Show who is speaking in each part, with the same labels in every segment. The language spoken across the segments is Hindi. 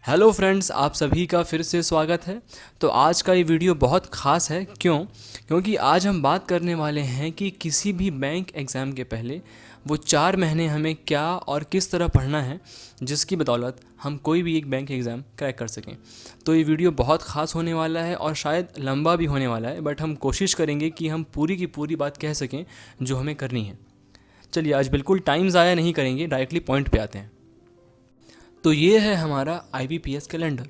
Speaker 1: हेलो फ्रेंड्स, आप सभी का फिर से स्वागत है। तो आज का ये वीडियो बहुत ख़ास है। क्योंकि आज हम बात करने वाले हैं कि किसी भी बैंक एग्ज़ाम के पहले वो 4 महीने हमें क्या और किस तरह पढ़ना है, जिसकी बदौलत हम कोई भी एक बैंक एग्ज़ाम क्रैक कर सकें। तो ये वीडियो बहुत ख़ास होने वाला है और शायद लंबा भी होने वाला है, बट हम कोशिश करेंगे कि हम पूरी की पूरी बात कह सकें जो हमें करनी है। चलिए, आज बिल्कुल टाइम ज़ाया नहीं करेंगे, डायरेक्टली पॉइंट पे आते हैं। तो ये है हमारा IBPS कैलेंडर।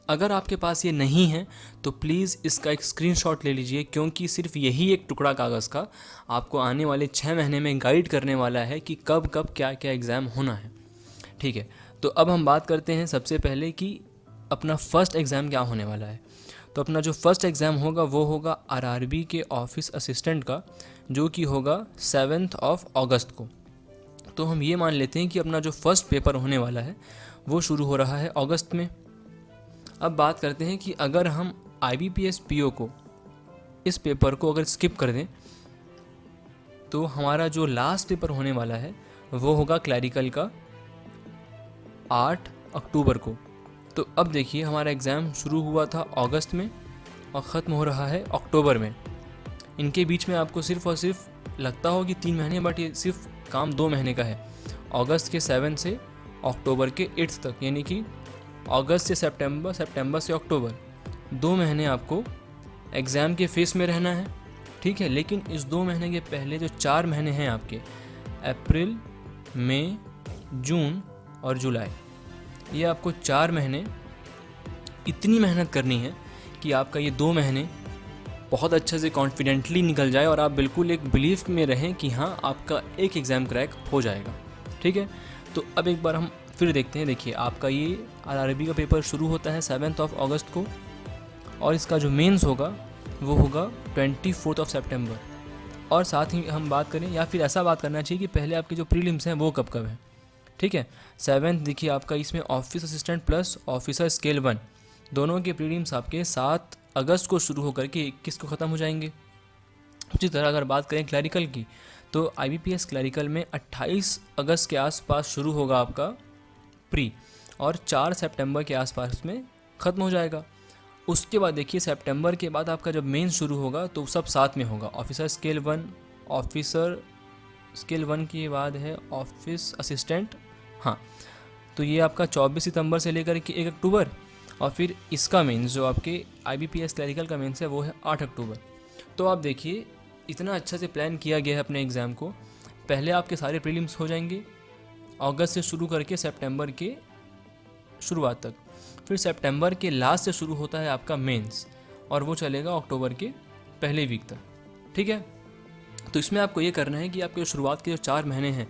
Speaker 1: अगर आपके पास ये नहीं है तो प्लीज़ इसका एक स्क्रीनशॉट ले लीजिए, क्योंकि सिर्फ यही एक टुकड़ा कागज़ का आपको आने वाले 6 महीने में गाइड करने वाला है कि कब कब क्या क्या एग्ज़ाम होना है। ठीक है, तो अब हम बात करते हैं सबसे पहले कि अपना फ़र्स्ट एग्ज़ाम क्या होने वाला है। तो अपना जो फ़र्स्ट एग्ज़ाम होगा वो होगा RRB के ऑफिस असिस्टेंट का, जो कि होगा 7 अगस्त को। तो हम ये मान लेते हैं कि अपना जो फर्स्ट पेपर होने वाला है वो शुरू हो रहा है अगस्त में। अब बात करते हैं कि अगर हम IBPS PO को, इस पेपर को अगर स्किप कर दें, तो हमारा जो लास्ट पेपर होने वाला है वो होगा क्लैरिकल का 8 अक्टूबर को। तो अब देखिए, हमारा एग्ज़ाम शुरू हुआ था अगस्त में और ख़त्म हो रहा है अक्टूबर में। इनके बीच में आपको सिर्फ और सिर्फ लगता हो कि 3 महीने, बट ये सिर्फ काम 2 महीने का है। अगस्त के 7 से अक्टूबर के 8 तक, यानी कि अगस्त से सितंबर, सितंबर से अक्टूबर, 2 महीने आपको एग्ज़ाम के फेस में रहना है। ठीक है, लेकिन इस 2 महीने के पहले जो 4 महीने हैं आपके, अप्रैल, मई, जून और जुलाई, ये आपको 4 महीने इतनी मेहनत करनी है कि आपका ये 2 महीने बहुत अच्छे से कॉन्फिडेंटली निकल जाए और आप बिल्कुल एक बिलीफ में रहें कि हाँ, आपका एक एग्ज़ाम क्रैक हो जाएगा। ठीक है, तो अब एक बार हम फिर देखते हैं। देखिए, आपका ये RRB का पेपर शुरू होता है 7 अगस्त को, और इसका जो मेंस होगा वो होगा 24 सितंबर। और साथ ही हम बात करें, या फिर ऐसा बात करना चाहिए कि पहले आपके जो प्रीलिम्स हैं वो कब कब हैं। ठीक है, 7 देखिए आपका इसमें office assistant plus officer scale 1, दोनों के प्रीलिम्स आपके 7 अगस्त को शुरू होकर के 21 को ख़त्म हो जाएंगे। उसी तरह अगर बात करें क्लैरिकल की, तो IBPS क्लैरिकल में 28 अगस्त के आसपास शुरू होगा आपका प्री, और 4 सितंबर के आसपास में ख़त्म हो जाएगा। उसके बाद देखिए, सितंबर के बाद आपका जब मेंस शुरू होगा तो सब साथ में होगा। ऑफिसर स्केल 1, ऑफिसर स्केल 1 के बाद है ऑफिस असिस्टेंट। हाँ, तो ये आपका 24 सितंबर से लेकर के 1 अक्टूबर, और फिर इसका मेंस जो आपके IBPS क्लैरिकल का मेंस है वो है 8 अक्टूबर। तो आप देखिए, इतना अच्छा से प्लान किया गया है अपने एग्ज़ाम को। पहले आपके सारे प्रीलिम्स हो जाएंगे अगस्त से शुरू करके सितंबर के शुरुआत तक, फिर सितंबर के लास्ट से शुरू होता है आपका मेंस, और वो चलेगा अक्टूबर के पहले वीक तक। ठीक है, तो इसमें आपको ये करना है कि आपके शुरुआत के जो 4 महीने हैं,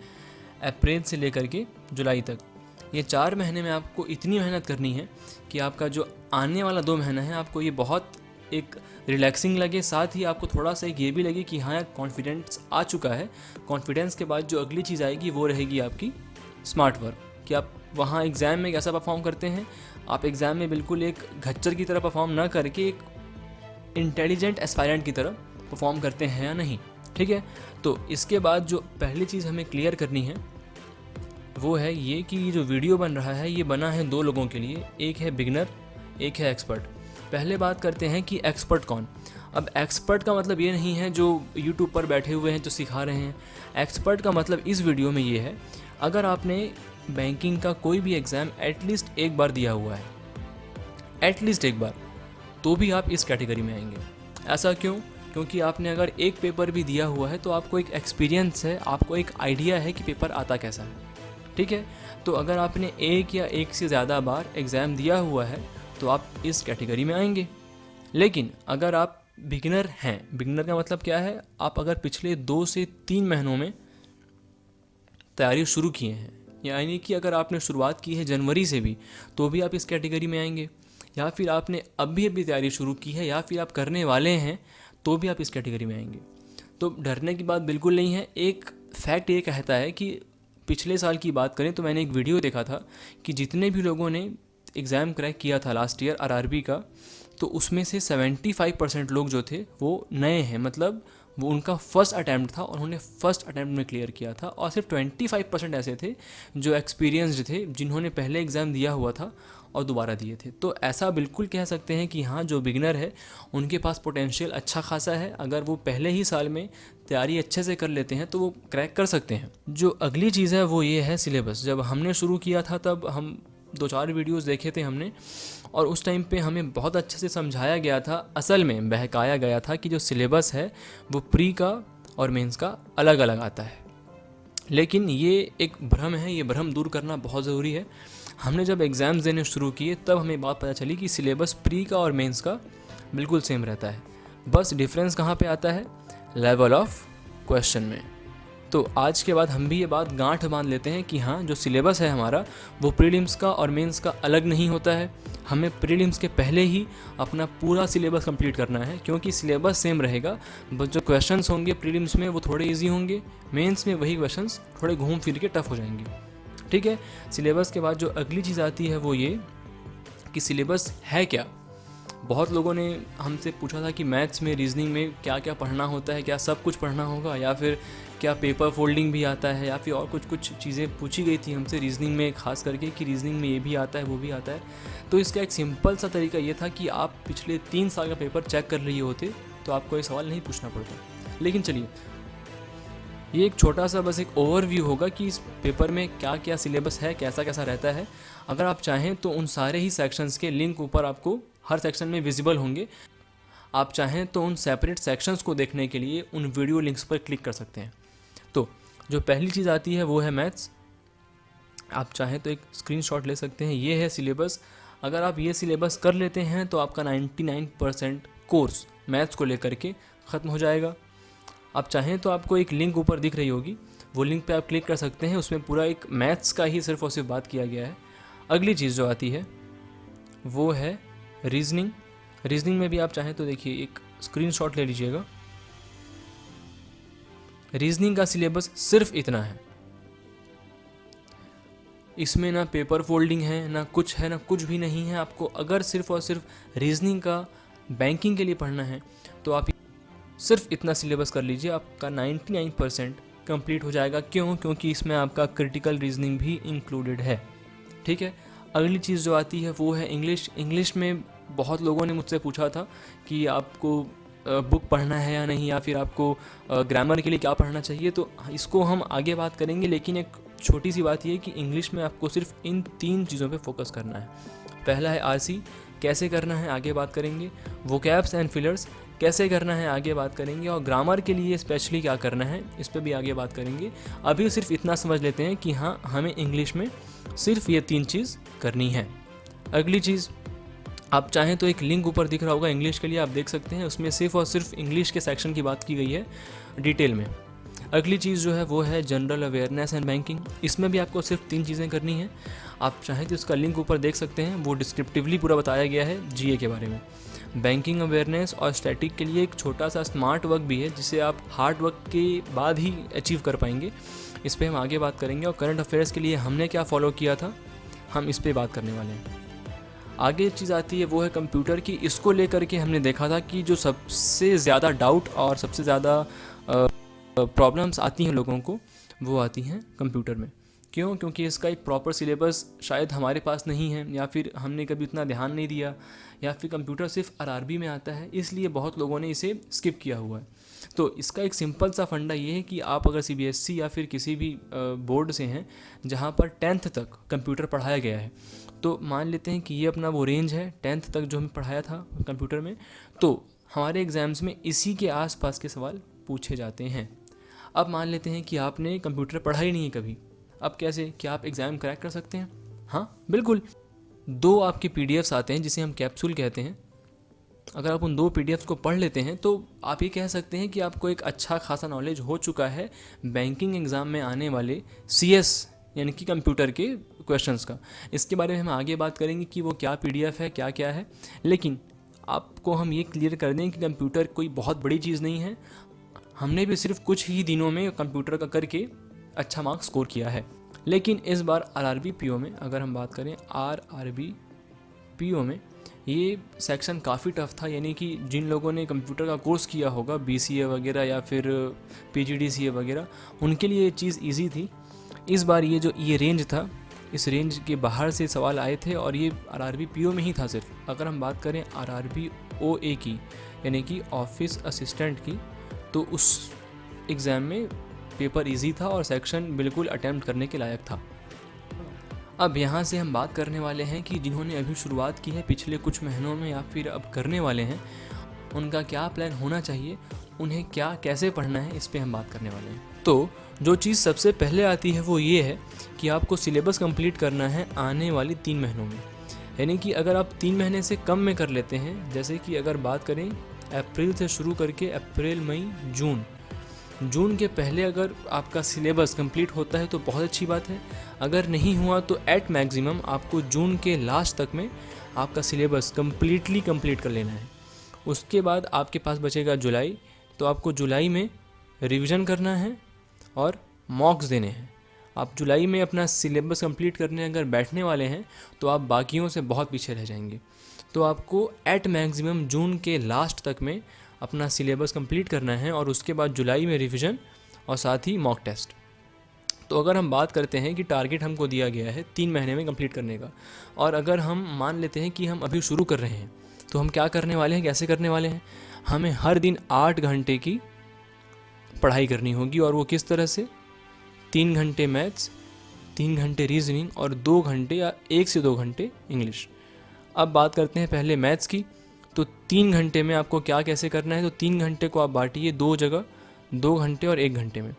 Speaker 1: अप्रैल से लेकर के जुलाई तक, ये 4 महीने में आपको इतनी मेहनत करनी है कि आपका जो आने वाला 2 महीना है आपको ये बहुत एक रिलैक्सिंग लगे। साथ ही आपको थोड़ा सा एक ये भी लगे कि हाँ, कॉन्फिडेंस आ चुका है। कॉन्फिडेंस के बाद जो अगली चीज़ आएगी वो रहेगी आपकी स्मार्ट वर्क, कि आप वहाँ एग्ज़ाम में कैसा परफॉर्म करते हैं। आप एग्ज़ाम में बिल्कुल एक घच्चर की तरह परफॉर्म ना करके एक इंटेलिजेंट एस्पायरेंट की तरह परफॉर्म करते हैं या नहीं। ठीक है, तो इसके बाद जो पहली चीज़ हमें क्लियर करनी है वो है ये कि ये जो वीडियो बन रहा है ये बना है 2 लोगों के लिए, एक है बिगनर, एक है एक्सपर्ट। पहले बात करते हैं कि एक्सपर्ट कौन। अब एक्सपर्ट का मतलब ये नहीं है जो यूट्यूब पर बैठे हुए हैं जो सिखा रहे हैं। एक्सपर्ट का मतलब इस वीडियो में ये है, अगर आपने बैंकिंग का कोई भी एग्ज़ाम एटलीस्ट एक बार दिया हुआ है, एटलीस्ट एक बार, तो भी आप इस कैटेगरी में आएंगे। ऐसा क्यों? क्योंकि आपने अगर एक पेपर भी दिया हुआ है तो आपको एक एक्सपीरियंस है, आपको एक आइडिया है कि पेपर आता कैसा है। ठीक है, तो अगर आपने एक या एक से ज़्यादा बार एग्ज़ाम दिया हुआ है तो आप इस कैटेगरी में आएंगे। लेकिन अगर आप बिगिनर हैं, बिगिनर का मतलब क्या है, आप अगर पिछले 2 से 3 महीनों में तैयारी शुरू किए हैं, यानी कि अगर आपने शुरुआत की है जनवरी से भी, तो भी आप इस कैटेगरी में आएंगे। या फिर आपने अभी अभी तैयारी शुरू की है, या फिर आप करने वाले हैं, तो भी आप इस कैटेगरी में आएंगे। तो डरने की बात बिल्कुल नहीं है। एक फैक्ट ये कहता है कि पिछले साल की बात करें तो मैंने एक वीडियो देखा था कि जितने भी लोगों ने एग्ज़ाम क्रैक किया था लास्ट ईयर RRB का, तो उसमें से 75% लोग जो थे वो नए हैं, मतलब वो उनका फर्स्ट अटैम्प्ट था और उन्होंने फर्स्ट अटैम्प्ट में क्लियर किया था। और सिर्फ 25% ऐसे थे जो एक्सपीरियंस्ड थे, जिन्होंने पहले एग्ज़ाम दिया हुआ था और दोबारा दिए थे। तो ऐसा बिल्कुल कह सकते हैं कि हाँ, जो बिगिनर है उनके पास पोटेंशियल अच्छा खासा है। अगर वो पहले ही साल में तैयारी अच्छे से कर लेते हैं तो वो क्रैक कर सकते हैं। जो अगली चीज़ है वो ये है सिलेबस। जब हमने शुरू किया था तब हम 2-4 वीडियोस देखे थे हमने, और उस टाइम पे हमें बहुत अच्छे से समझाया गया था, असल में बहकाया गया था कि जो सिलेबस है वो प्री का और मेंस का अलग अलग आता है। लेकिन ये एक भ्रम है, ये भ्रम दूर करना बहुत ज़रूरी है। हमने जब एग्ज़ाम्स देने शुरू किए तब हमें बात पता चली कि सिलेबस प्री का और मेंस का बिल्कुल सेम रहता है। बस डिफरेंस कहाँ पे आता है? लेवल ऑफ क्वेश्चन में। तो आज के बाद हम भी ये बात गांठ बांध लेते हैं कि हाँ, जो सिलेबस है हमारा वो प्रीलिम्स का और मेंस का अलग नहीं होता है। हमें प्रीलिम्स के पहले ही अपना पूरा सिलेबस कंप्लीट करना है, क्योंकि सिलेबस सेम रहेगा, बस जो क्वेश्चंस होंगे प्रीलिम्स में वो थोड़े इजी होंगे, मेंस में वही क्वेश्चंस थोड़े घूम फिर के टफ हो जाएंगे। ठीक है। सिलेबस के बाद जो अगली चीज़ आती है वो ये कि सिलेबस है क्या। बहुत लोगों ने हमसे पूछा था कि मैथ्स में, रीजनिंग में क्या क्या पढ़ना होता है, क्या सब कुछ पढ़ना होगा, या फिर क्या पेपर फोल्डिंग भी आता है, या फिर और कुछ चीज़ें पूछी गई थी हमसे रीजनिंग में, खास करके कि रीजनिंग में ये भी आता है वो भी आता है। तो इसका एक सिंपल सा तरीका ये था कि आप पिछले 3 साल का पेपर चेक कर लिए होते तो आपको ये सवाल नहीं पूछना पड़ता। लेकिन चलिए, ये एक छोटा सा बस एक ओवरव्यू होगा कि इस पेपर में क्या क्या सिलेबस है, कैसा कैसा रहता है। अगर आप चाहें तो उन सारे ही सेक्शंस के लिंक ऊपर आपको हर सेक्शन में विजिबल होंगे। आप चाहें तो उन सेपरेट सेक्शंस को देखने के लिए उन वीडियो लिंक्स पर क्लिक कर सकते हैं। तो जो पहली चीज़ आती है वो है मैथ्स। आप चाहें तो एक स्क्रीनशॉट ले सकते हैं, ये है सिलेबस। अगर आप ये सिलेबस कर लेते हैं तो आपका 99% कोर्स मैथ्स को लेकर के ख़त्म हो जाएगा। आप चाहें तो आपको एक लिंक ऊपर दिख रही होगी, वो लिंक पे आप क्लिक कर सकते हैं, उसमें पूरा एक मैथ्स का ही सिर्फ और सिर्फ बात किया गया है। अगली चीज़ जो आती है वो है रीजनिंग। रीजनिंग में भी आप चाहें तो देखिए, एक स्क्रीनशॉट ले लीजिएगा। रीजनिंग का सिलेबस सिर्फ इतना है, इसमें ना पेपर फोल्डिंग है, ना कुछ है, ना कुछ भी नहीं है। आपको अगर सिर्फ और सिर्फ रीजनिंग का बैंकिंग के लिए पढ़ना है तो आप सिर्फ इतना सिलेबस कर लीजिए, आपका 99% कंप्लीट हो जाएगा। क्यों? क्योंकि इसमें आपका क्रिटिकल रीजनिंग भी इंक्लूडेड है। ठीक है। अगली चीज़ जो आती है वो है इंग्लिश। इंग्लिश में बहुत लोगों ने मुझसे पूछा था कि आपको बुक पढ़ना है या नहीं, या फिर आपको ग्रामर के लिए क्या पढ़ना चाहिए। तो इसको हम आगे बात करेंगे, लेकिन एक छोटी सी बात ये कि इंग्लिश में आपको सिर्फ इन 3 चीज़ों पे फोकस करना है। पहला है आरसी, कैसे करना है आगे बात करेंगे। वोकैब्स एंड फिलर्स कैसे करना है आगे बात करेंगे, और ग्रामर के लिए स्पेशली क्या करना है इस पर भी आगे बात करेंगे। अभी सिर्फ इतना समझ लेते हैं कि हाँ, हमें इंग्लिश में सिर्फ ये 3 चीज़ करनी है। अगली चीज़, आप चाहें तो एक लिंक ऊपर दिख रहा होगा इंग्लिश के लिए, आप देख सकते हैं, उसमें सिर्फ और सिर्फ इंग्लिश के सेक्शन की बात की गई है डिटेल में। अगली चीज़ जो है वो है जनरल अवेयरनेस एंड बैंकिंग। इसमें भी आपको सिर्फ 3 चीज़ें करनी हैं। आप चाहें तो इसका लिंक ऊपर देख सकते हैं, वो डिस्क्रिप्टिवली पूरा बताया गया है जीए के बारे में। बैंकिंग अवेयरनेस और स्टैटिक के लिए एक छोटा सा स्मार्ट वर्क भी है, जिसे आप हार्ड वर्क के बाद ही अचीव कर पाएंगे। इस पर हम आगे बात करेंगे। और करंट अफेयर्स के लिए हमने क्या फॉलो किया था, हम इस पर बात करने वाले हैं। आगे चीज़ आती है वो है कंप्यूटर की। इसको लेकर के हमने देखा था कि जो सबसे ज़्यादा डाउट और सबसे ज़्यादा प्रॉब्लम्स आती हैं लोगों को, वो आती हैं कंप्यूटर में। क्यों? क्योंकि इसका एक प्रॉपर सिलेबस शायद हमारे पास नहीं है, या फिर हमने कभी उतना ध्यान नहीं दिया, या फिर कंप्यूटर सिर्फ आरआरबी में आता है, इसलिए बहुत लोगों ने इसे स्किप किया हुआ है। तो इसका एक सिंपल सा फंडा ये है कि आप अगर सीबीएसई या फिर किसी भी बोर्ड से हैं जहाँ पर 10th तक कंप्यूटर पढ़ाया गया है, तो मान लेते हैं कि ये अपना वो रेंज है 10th तक जो हमें पढ़ाया था कंप्यूटर में, तो हमारे एग्ज़ाम्स में इसी के आसपास के सवाल पूछे जाते हैं। अब मान लेते हैं कि आपने कंप्यूटर पढ़ा ही नहीं है कभी, अब कैसे, क्या आप एग्ज़ाम क्रैक कर सकते हैं? हाँ बिल्कुल। 2 आपके पीडीएफ्स आते हैं जिसे हम कैप्सूल कहते हैं। अगर आप उन 2 पीडीएफ्स को पढ़ लेते हैं तो आप ये कह सकते हैं कि आपको एक अच्छा खासा नॉलेज हो चुका है बैंकिंग एग्ज़ाम में आने वाले सीएस यानी कि कंप्यूटर के क्वेश्चंस का। इसके बारे में हम आगे बात करेंगे कि वो क्या पीडीएफ है, क्या क्या है। लेकिन आपको हम ये क्लियर कर दें कि कंप्यूटर कोई बहुत बड़ी चीज़ नहीं है। हमने भी सिर्फ कुछ ही दिनों में कंप्यूटर का करके अच्छा मार्क्स स्कोर किया है। लेकिन इस बार आरआरबी पीओ में अगर हम बात करें, आरआरबी पीओ में ये सेक्शन काफ़ी टफ था। यानी कि जिन लोगों ने कंप्यूटर का कोर्स किया होगा, बीसीए वगैरह या फिर पीजीडीसीए वगैरह, उनके लिए ये चीज़ ईजी थी। इस बार ये जो ये रेंज था, इस रेंज के बाहर से सवाल आए थे और ये आरआरबी पीओ में ही था सिर्फ। अगर हम बात करें आरआरबी ओए की, यानी कि ऑफिस असिस्टेंट की, तो उस एग्ज़ाम में पेपर इजी था और सेक्शन बिल्कुल अटैम्प्ट करने के लायक था। अब यहाँ से हम बात करने वाले हैं कि जिन्होंने अभी शुरुआत की है पिछले कुछ महीनों में या फिर अब करने वाले हैं, उनका क्या प्लान होना चाहिए, उन्हें क्या कैसे पढ़ना है, इस पे हम बात करने वाले हैं। तो जो चीज़ सबसे पहले आती है वो ये है कि आपको सिलेबस कंप्लीट करना है आने वाली 3 महीनों में। यानी कि अगर आप 3 महीने से कम में कर लेते हैं, जैसे कि अगर बात करें अप्रैल से शुरू करके अप्रैल, मई, जून के पहले अगर आपका सिलेबस कंप्लीट होता है तो बहुत अच्छी बात है। अगर नहीं हुआ तो एट मैक्सिमम आपको जून के लास्ट तक में आपका सिलेबस कंप्लीट कर लेना है। उसके बाद आपके पास बचेगा जुलाई, तो आपको जुलाई में रिवीजन करना है और मॉक्स देने हैं। आप जुलाई में अपना सिलेबस कंप्लीट करने अगर बैठने वाले हैं तो आप बाकियों से बहुत पीछे रह जाएंगे। तो आपको एट मैक्सिमम जून के लास्ट तक में अपना सिलेबस कंप्लीट करना है और उसके बाद जुलाई में रिवीजन और साथ ही मॉक टेस्ट। तो अगर हम बात करते हैं कि टारगेट हमको दिया गया है 3 महीने में कंप्लीट करने का, और अगर हम मान लेते हैं कि हम अभी शुरू कर रहे हैं, तो हम क्या करने वाले हैं, कैसे करने वाले हैं। हमें हर दिन 8 घंटे की पढ़ाई करनी होगी, और वो किस तरह से, 3 घंटे मैथ्स, 3 घंटे रीजनिंग और 2 घंटे या 1 से 2 घंटे इंग्लिश। अब बात करते हैं पहले मैथ्स की। तो 3 घंटे में आपको क्या कैसे करना है, तो 3 घंटे को आप बांटिए 2 जगह, 2 घंटे और 1 घंटे में।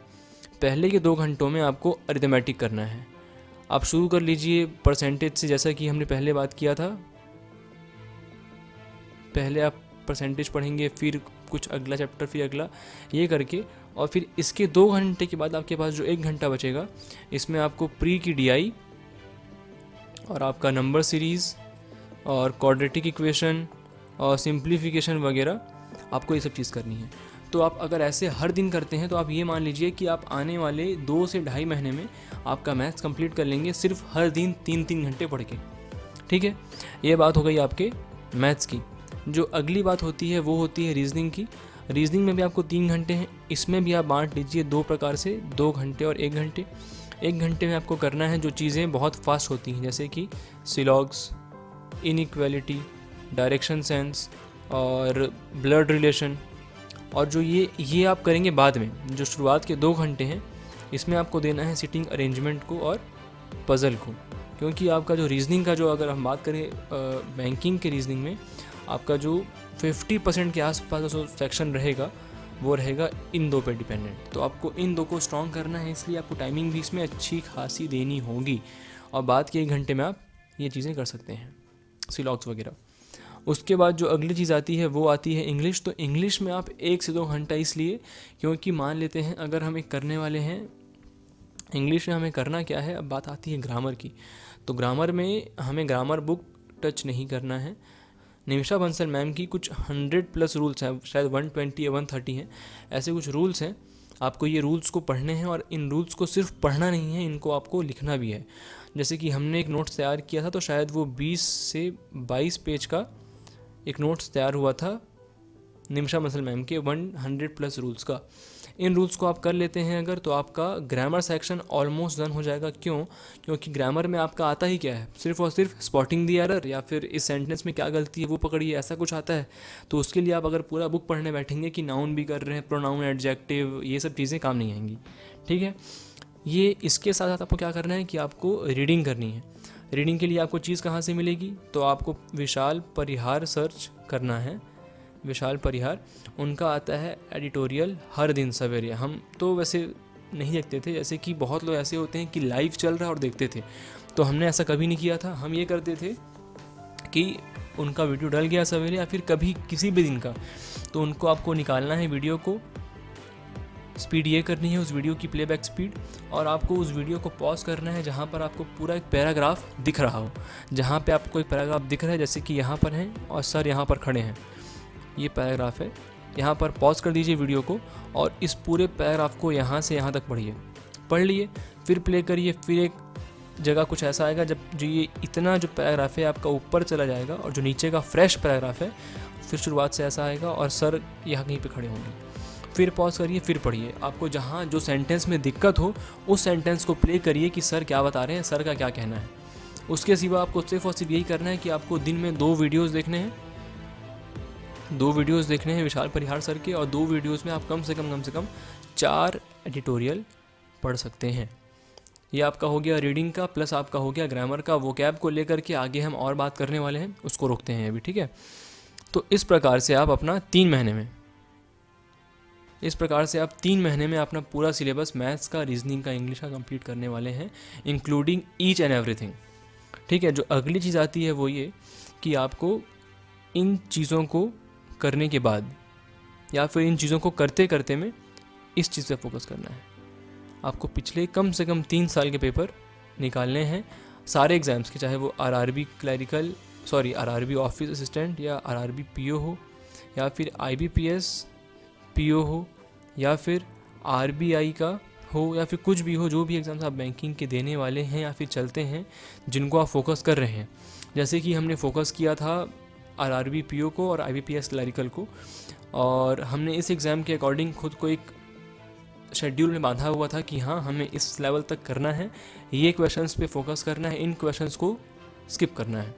Speaker 1: पहले के 2 घंटों में आपको अरिथमेटिक करना है। आप शुरू कर लीजिए परसेंटेज से, जैसा कि हमने पहले बात किया था। पहले आप परसेंटेज पढ़ेंगे, फिर कुछ अगला चैप्टर, फिर अगला, ये करके, और फिर इसके 2 घंटे के बाद आपके पास जो 1 घंटा बचेगा, इसमें आपको प्री की डीआई और आपका नंबर सीरीज़ और क्वाड्रेटिक इक्वेशन और सिंप्लीफिकेशन वगैरह, आपको ये सब चीज़ करनी है। तो आप अगर ऐसे हर दिन करते हैं तो आप ये मान लीजिए कि आप आने वाले 2 से ढाई महीने में आपका मैथ्स कंप्लीट कर लेंगे, सिर्फ हर दिन 3-3 घंटे पढ़ के। ठीक है, ये बात हो गई आपके मैथ्स की। जो अगली बात होती है वो होती है रीजनिंग की। रीजनिंग में भी आपको 3 घंटे हैं, इसमें भी आप बांट लीजिए 2 प्रकार से, 2 घंटे और 1 घंटे। 1 घंटे में आपको करना है जो चीज़ें बहुत फास्ट होती हैं, जैसे कि सिलॉग्स, इनइक्वालिटी, डायरेक्शन सेंस और ब्लड रिलेशन। और जो ये आप करेंगे बाद में। जो शुरुआत के 2 घंटे हैं, इसमें आपको देना है सिटिंग अरेंजमेंट को और पज़ल को, क्योंकि आपका जो रीजनिंग का, जो अगर हम बात करें बैंकिंग के रीजनिंग में, आपका जो 50% के आसपास जो सेक्शन रहेगा वो रहेगा इन 2 पे डिपेंडेंट। तो आपको इन 2 को स्ट्रॉन्ग करना है, इसलिए आपको टाइमिंग भी इसमें अच्छी खासी देनी होगी, और बाद के 1 घंटे में आप ये चीज़ें कर सकते हैं, सिलॉग्स वगैरह। उसके बाद जो अगली चीज़ आती है वो आती है इंग्लिश। तो इंग्लिश में आप 1 से 2 घंटा, इसलिए क्योंकि मान लेते हैं अगर हम एक करने वाले हैं इंग्लिश में, हमें करना क्या है। अब बात आती है ग्रामर की। तो ग्रामर में हमें ग्रामर बुक टच नहीं करना है। निमिषा बंसल मैम की कुछ 100+ रूल्स हैं, शायद 120 या 130 हैं, ऐसे कुछ रूल्स हैं। आपको ये रूल्स को पढ़ने हैं, और इन रूल्स को सिर्फ पढ़ना नहीं है, इनको आपको लिखना भी है। जैसे कि हमने एक नोट्स तैयार किया था, तो शायद वो 20 से 22 पेज का एक नोट्स तैयार हुआ था निमिषा बंसल मैम के 100+ रूल्स का। इन रूल्स को आप कर लेते हैं अगर, तो आपका ग्रामर सेक्शन ऑलमोस्ट डन हो जाएगा। क्यों? क्योंकि ग्रामर में आपका आता ही क्या है, सिर्फ और सिर्फ स्पॉटिंग दी एरर, या फिर इस सेंटेंस में क्या गलती है वो पकड़िए, ऐसा कुछ आता है। तो उसके लिए आप अगर पूरा बुक पढ़ने बैठेंगे कि नाउन भी कर रहे हैं, प्रोनाउन, एडजेक्टिव, ये सब चीज़ें काम नहीं आएंगी। ठीक है, ये इसके साथ साथ आपको क्या करना है कि आपको रीडिंग करनी है। रीडिंग के लिए आपको चीज़ कहाँ से मिलेगी, तो आपको विशाल परिहार सर्च करना है। विशाल परिहार, उनका आता है एडिटोरियल हर दिन सवेरे। हम तो वैसे नहीं देखते थे, जैसे कि बहुत लोग ऐसे होते हैं कि लाइव चल रहा है और देखते थे, तो हमने ऐसा कभी नहीं किया था। हम ये करते थे कि उनका वीडियो डल गया सवेरे या फिर कभी किसी भी दिन का, तो उनको आपको निकालना है वीडियो को, स्पीड ये करनी है उस वीडियो की प्लेबैक स्पीड, और आपको उस वीडियो को पॉज करना है जहाँ पर आपको पूरा एक पैराग्राफ दिख रहा हो। जहाँ पे आपको एक पैराग्राफ दिख रहा है, जैसे कि यहाँ पर है और सर यहाँ पर खड़े हैं, ये पैराग्राफ है, यहाँ पर पॉज कर दीजिए वीडियो को और इस पूरे पैराग्राफ को यहाँ से यहाँ तक पढ़िए। पढ़ लिए, फिर प्ले करिए, फिर एक जगह कुछ ऐसा आएगा जब जो ये इतना जो पैराग्राफ है आपका ऊपर चला जाएगा, और जो नीचे का फ्रेश पैराग्राफ है फिर शुरुआत से ऐसा आएगा और सर यहाँ कहीं पे खड़े होंगे। फिर पॉज करिए, फिर पढ़िए। आपको जहाँ जो सेंटेंस में दिक्कत हो उस सेंटेंस को प्ले करिए कि सर क्या बता रहे हैं, सर का क्या कहना है। उसके सिवा आपको सिर्फ और सिर्फ यही करना है कि आपको दिन में 2 वीडियोस देखने हैं, 2 वीडियोस देखने हैं विशाल परिहार सर के, और 2 वीडियोस में आप कम से कम 4 एडिटोरियल पढ़ सकते हैं। ये आपका हो गया रीडिंग का, प्लस आपका हो गया ग्रामर का। वोकैब को लेकर के आगे हम और बात करने वाले हैं, उसको रोकते हैं अभी, ठीक है। तो इस प्रकार से आप अपना 3 महीने में अपना पूरा सिलेबस मैथ्स का, रीजनिंग का, इंग्लिश का कंप्लीट करने वाले हैं, इंक्लूडिंग ईच एंड एवरीथिंग, ठीक है। जो अगली चीज़ आती है वो ये कि आपको इन चीज़ों को करने के बाद या फिर इन चीज़ों को करते करते में इस चीज़ पे फोकस करना है। आपको पिछले कम से कम 3 साल के पेपर निकालने हैं सारे एग्ज़ाम्स के, चाहे वो आरआरबी ऑफिस असिस्टेंट या आरआरबी पीओ हो, या फिर आईबीपीएस पीओ हो, या फिर आरबीआई का हो, या फिर कुछ भी हो, जो भी एग्ज़ाम्स आप बैंकिंग के देने वाले हैं या फिर चलते हैं जिनको आप फोकस कर रहे हैं। जैसे कि हमने फोकस किया था आरआरबी पीओ को और आईबीपीएस क्लरिकल को, और हमने इस एग्ज़ाम के अकॉर्डिंग खुद को एक शेड्यूल में बांधा हुआ था कि हाँ हमें इस लेवल तक करना है, ये क्वेश्चंस पे फोकस करना है, इन क्वेश्चंस को स्किप करना है।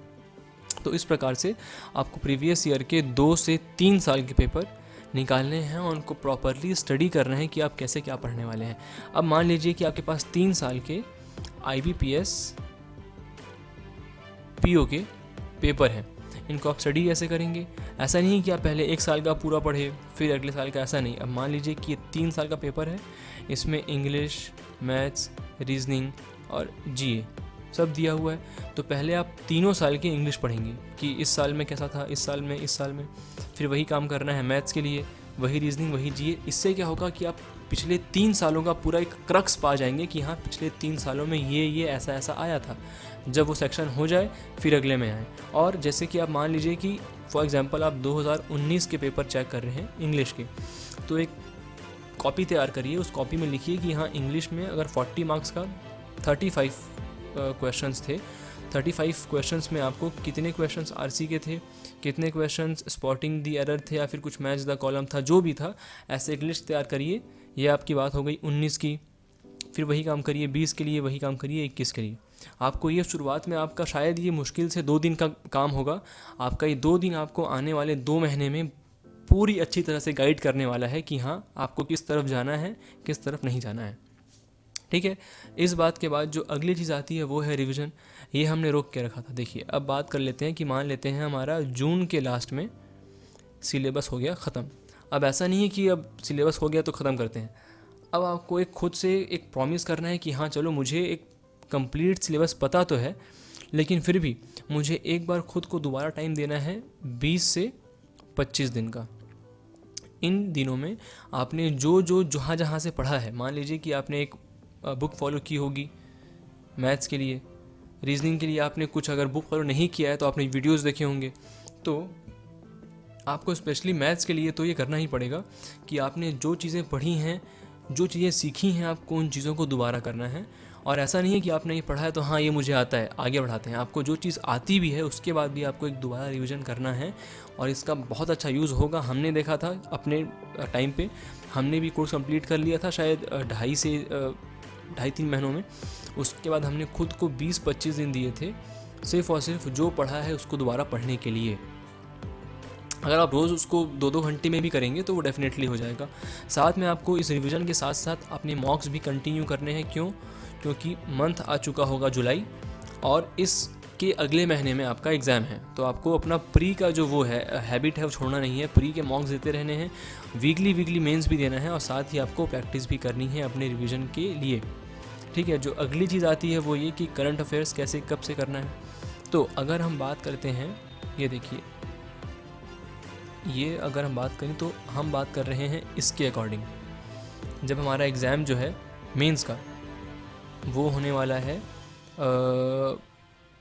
Speaker 1: तो इस प्रकार से आपको प्रीवियस ईयर के 2 से 3 साल के पेपर निकालने हैं और उनको प्रॉपरली स्टडी करना है कि आप कैसे क्या पढ़ने वाले हैं। अब मान लीजिए कि आपके पास 3 साल के आईबीपीएस पीओ के पेपर हैं, इनको आप स्टडी कैसे करेंगे? ऐसा नहीं कि आप पहले 1 साल का पूरा पढ़े फिर अगले साल का, ऐसा नहीं। अब मान लीजिए कि ये 3 साल का पेपर है, इसमें इंग्लिश, मैथ्स, रीजनिंग और जीए सब दिया हुआ है। तो पहले आप तीनों साल की इंग्लिश पढ़ेंगे कि इस साल में कैसा था, इस साल में। फिर वही काम करना है मैथ्स के लिए, वही रीजनिंग, वही जीए। इससे क्या होगा कि आप पिछले 3 सालों का पूरा एक क्रक्स पा जाएंगे कि हाँ पिछले 3 सालों में ये ऐसा आया था। जब वो सेक्शन हो जाए फिर अगले में आए। और जैसे कि आप मान लीजिए कि फॉर एग्जांपल आप 2019 के पेपर चेक कर रहे हैं इंग्लिश के, तो एक कॉपी तैयार करिए, उस कॉपी में लिखिए कि हाँ इंग्लिश में अगर 40 मार्क्स का 35 क्वेश्चंस थे, 35 क्वेश्चंस में आपको कितने क्वेश्चंस आरसी के थे, कितने क्वेश्चंस स्पॉटिंग दी एरर थे, या फिर कुछ मैच द कॉलम था, जो भी था, ऐसे एक लिस्ट तैयार करिए। ये आपकी बात हो गई 19 की। फिर वही काम करिए 20 के लिए, वही काम करिए 21 के लिए। आपको ये शुरुआत में आपका शायद ये मुश्किल से 2 दिन का काम होगा। आपका ये 2 दिन आपको आने वाले 2 महीने में पूरी अच्छी तरह से गाइड करने वाला है कि हाँ आपको किस तरफ जाना है, किस तरफ नहीं जाना है, ठीक है। इस बात के बाद जो अगली चीज़ आती है वो है रिवीजन। ये हमने रोक के रखा था। देखिए अब बात कर लेते हैं कि मान लेते हैं हमारा जून के लास्ट में सिलेबस हो गया ख़त्म। अब ऐसा नहीं है कि अब सिलेबस हो गया तो ख़त्म करते हैं। अब आपको एक खुद से एक प्रॉमिस करना है कि हाँ चलो मुझे एक कंप्लीट सिलेबस पता तो है, लेकिन फिर भी मुझे एक बार खुद को दोबारा टाइम देना है 20 से 25 दिन का। इन दिनों में आपने जो जहाँ से पढ़ा है, मान लीजिए कि आपने एक बुक फॉलो की होगी मैथ्स के लिए, रीजनिंग के लिए आपने कुछ अगर बुक फॉलो नहीं किया है तो आपने वीडियोस देखे होंगे, तो आपको स्पेशली मैथ्स के लिए तो ये करना ही पड़ेगा कि आपने जो चीज़ें पढ़ी हैं, जो चीज़ें सीखी हैं, आपको उन चीज़ों को दोबारा करना है। और ऐसा नहीं है कि आपने ये पढ़ा है तो हाँ ये मुझे आता है, आगे बढ़ाते हैं। आपको जो चीज़ आती भी है उसके बाद भी आपको एक दोबारा रिवीजन करना है, और इसका बहुत अच्छा यूज़ होगा। हमने देखा था अपने टाइम पे, हमने भी कोर्स कंप्लीट कर लिया था शायद 2.5 महीनों में। उसके बाद हमने खुद को 20-25 दिन दिए थे सिर्फ और सिर्फ जो पढ़ा है उसको दोबारा पढ़ने के लिए। अगर आप रोज़ उसको 2-2 घंटे में भी करेंगे तो वो डेफिनेटली हो जाएगा। साथ में आपको इस रिवीजन के साथ साथ अपने मॉक्स भी कंटिन्यू करने हैं। क्योंकि मंथ आ चुका होगा जुलाई, और इसके अगले महीने में आपका एग्ज़ाम है। तो आपको अपना प्री का जो वो है हैबिट है वो छोड़ना नहीं है। प्री के मॉक्स देते रहने हैं, वीकली मेंस भी देना है, और साथ ही आपको प्रैक्टिस भी करनी है अपने रिवीजन के लिए, ठीक है। जो अगली चीज़ आती है वो ये कि करंट अफेयर्स कैसे कब से करना है। तो अगर हम बात करते हैं, ये देखिए, ये अगर हम बात करें तो हम बात कर रहे हैं इसके अकॉर्डिंग। जब हमारा एग्ज़ाम जो है मेंस का वो होने वाला है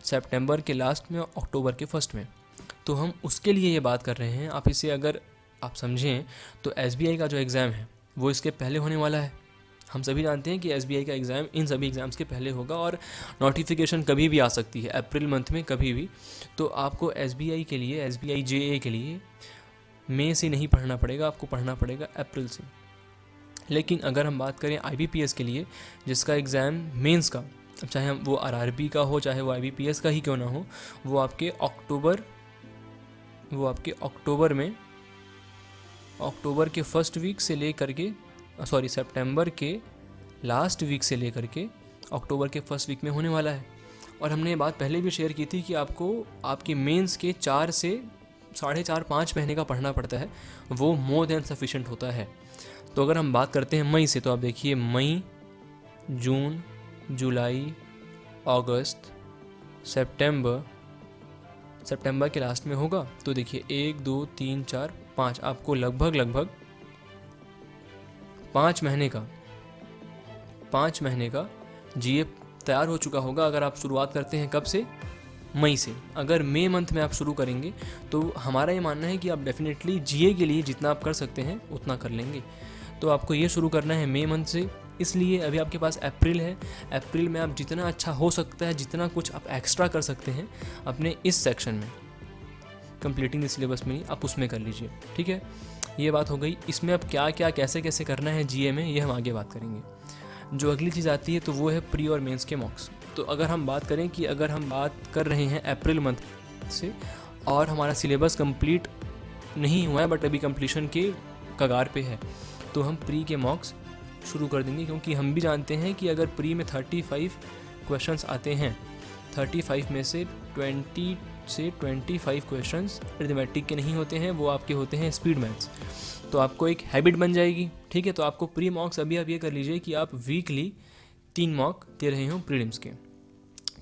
Speaker 1: सितंबर के लास्ट में, अक्टूबर के फर्स्ट में, तो हम उसके लिए ये बात कर रहे हैं। आप इसे अगर आप समझें तो एसबीआई का जो एग्ज़ाम है वो इसके पहले होने वाला है। हम सभी जानते हैं कि एसबीआई का एग्ज़ाम इन सभी एग्ज़ाम्स के पहले होगा, और नोटिफिकेशन कभी भी आ सकती है, अप्रैल मंथ में कभी भी। तो आपको एसबीआई के लिए, एसबीआई जेए के लिए मई से नहीं पढ़ना पड़ेगा, आपको पढ़ना पड़ेगा अप्रैल से। लेकिन अगर हम बात करें IBPS के लिए, जिसका एग्ज़ाम मेंस का, अब चाहे हम वो RRB का हो चाहे वो IBPS का ही क्यों ना हो, वो आपके अक्टूबर के फर्स्ट वीक से लेकर के सितंबर के लास्ट वीक से लेकर के अक्टूबर के फर्स्ट वीक में होने वाला है। और हमने ये बात पहले भी शेयर की थी कि आपको आपके मेंस के 4 से 4.5-5 महीने का पढ़ना पड़ता है, वो मोर देन सफिशेंट होता है। तो अगर हम बात करते हैं मई से, तो आप देखिए मई, जून, जुलाई, अगस्त, सितंबर के लास्ट में होगा। तो देखिए 1 2 3 4 5, आपको लगभग 5 महीने का GA तैयार हो चुका होगा। अगर आप शुरुआत करते हैं कब से? मई से। अगर मई मंथ में आप शुरू करेंगे तो हमारा ये मानना है कि आप डेफिनेटली GA के लिए जितना आप कर सकते हैं उतना कर लेंगे। तो आपको ये शुरू करना है मई मंथ से। इसलिए अभी आपके पास अप्रैल है, अप्रैल में आप जितना अच्छा हो सकता है, जितना कुछ आप एक्स्ट्रा कर सकते हैं अपने इस सेक्शन में, कंप्लीटिंग द सिलेबस में, आप उसमें कर लीजिए। ठीक है, ये बात हो गई। इसमें अब क्या क्या कैसे करना है GA में, ये हम आगे बात करेंगे। जो अगली चीज़ आती है तो वो है प्री और मेंस के मॉक्स। तो अगर हम बात करें कि अगर हम बात कर रहे हैं अप्रैल मंथ से और हमारा सिलेबस कंप्लीट नहीं हुआ है बट अभी कंप्लीशन के कगार पे है, तो हम प्री के मॉक्स शुरू कर देंगे। क्योंकि हम भी जानते हैं कि अगर प्री में 35 क्वेश्चंस आते हैं, 35 में से 20 से 25 क्वेश्चंस अरिथमेटिक के नहीं होते हैं, वो आपके होते हैं स्पीड मैथ्स। तो आपको एक हैबिट बन जाएगी। ठीक है, तो आपको प्री मॉक्स अभी आप ये कर लीजिए कि आप वीकली 3 मॉक दे रहे हो प्रीलिम्स के।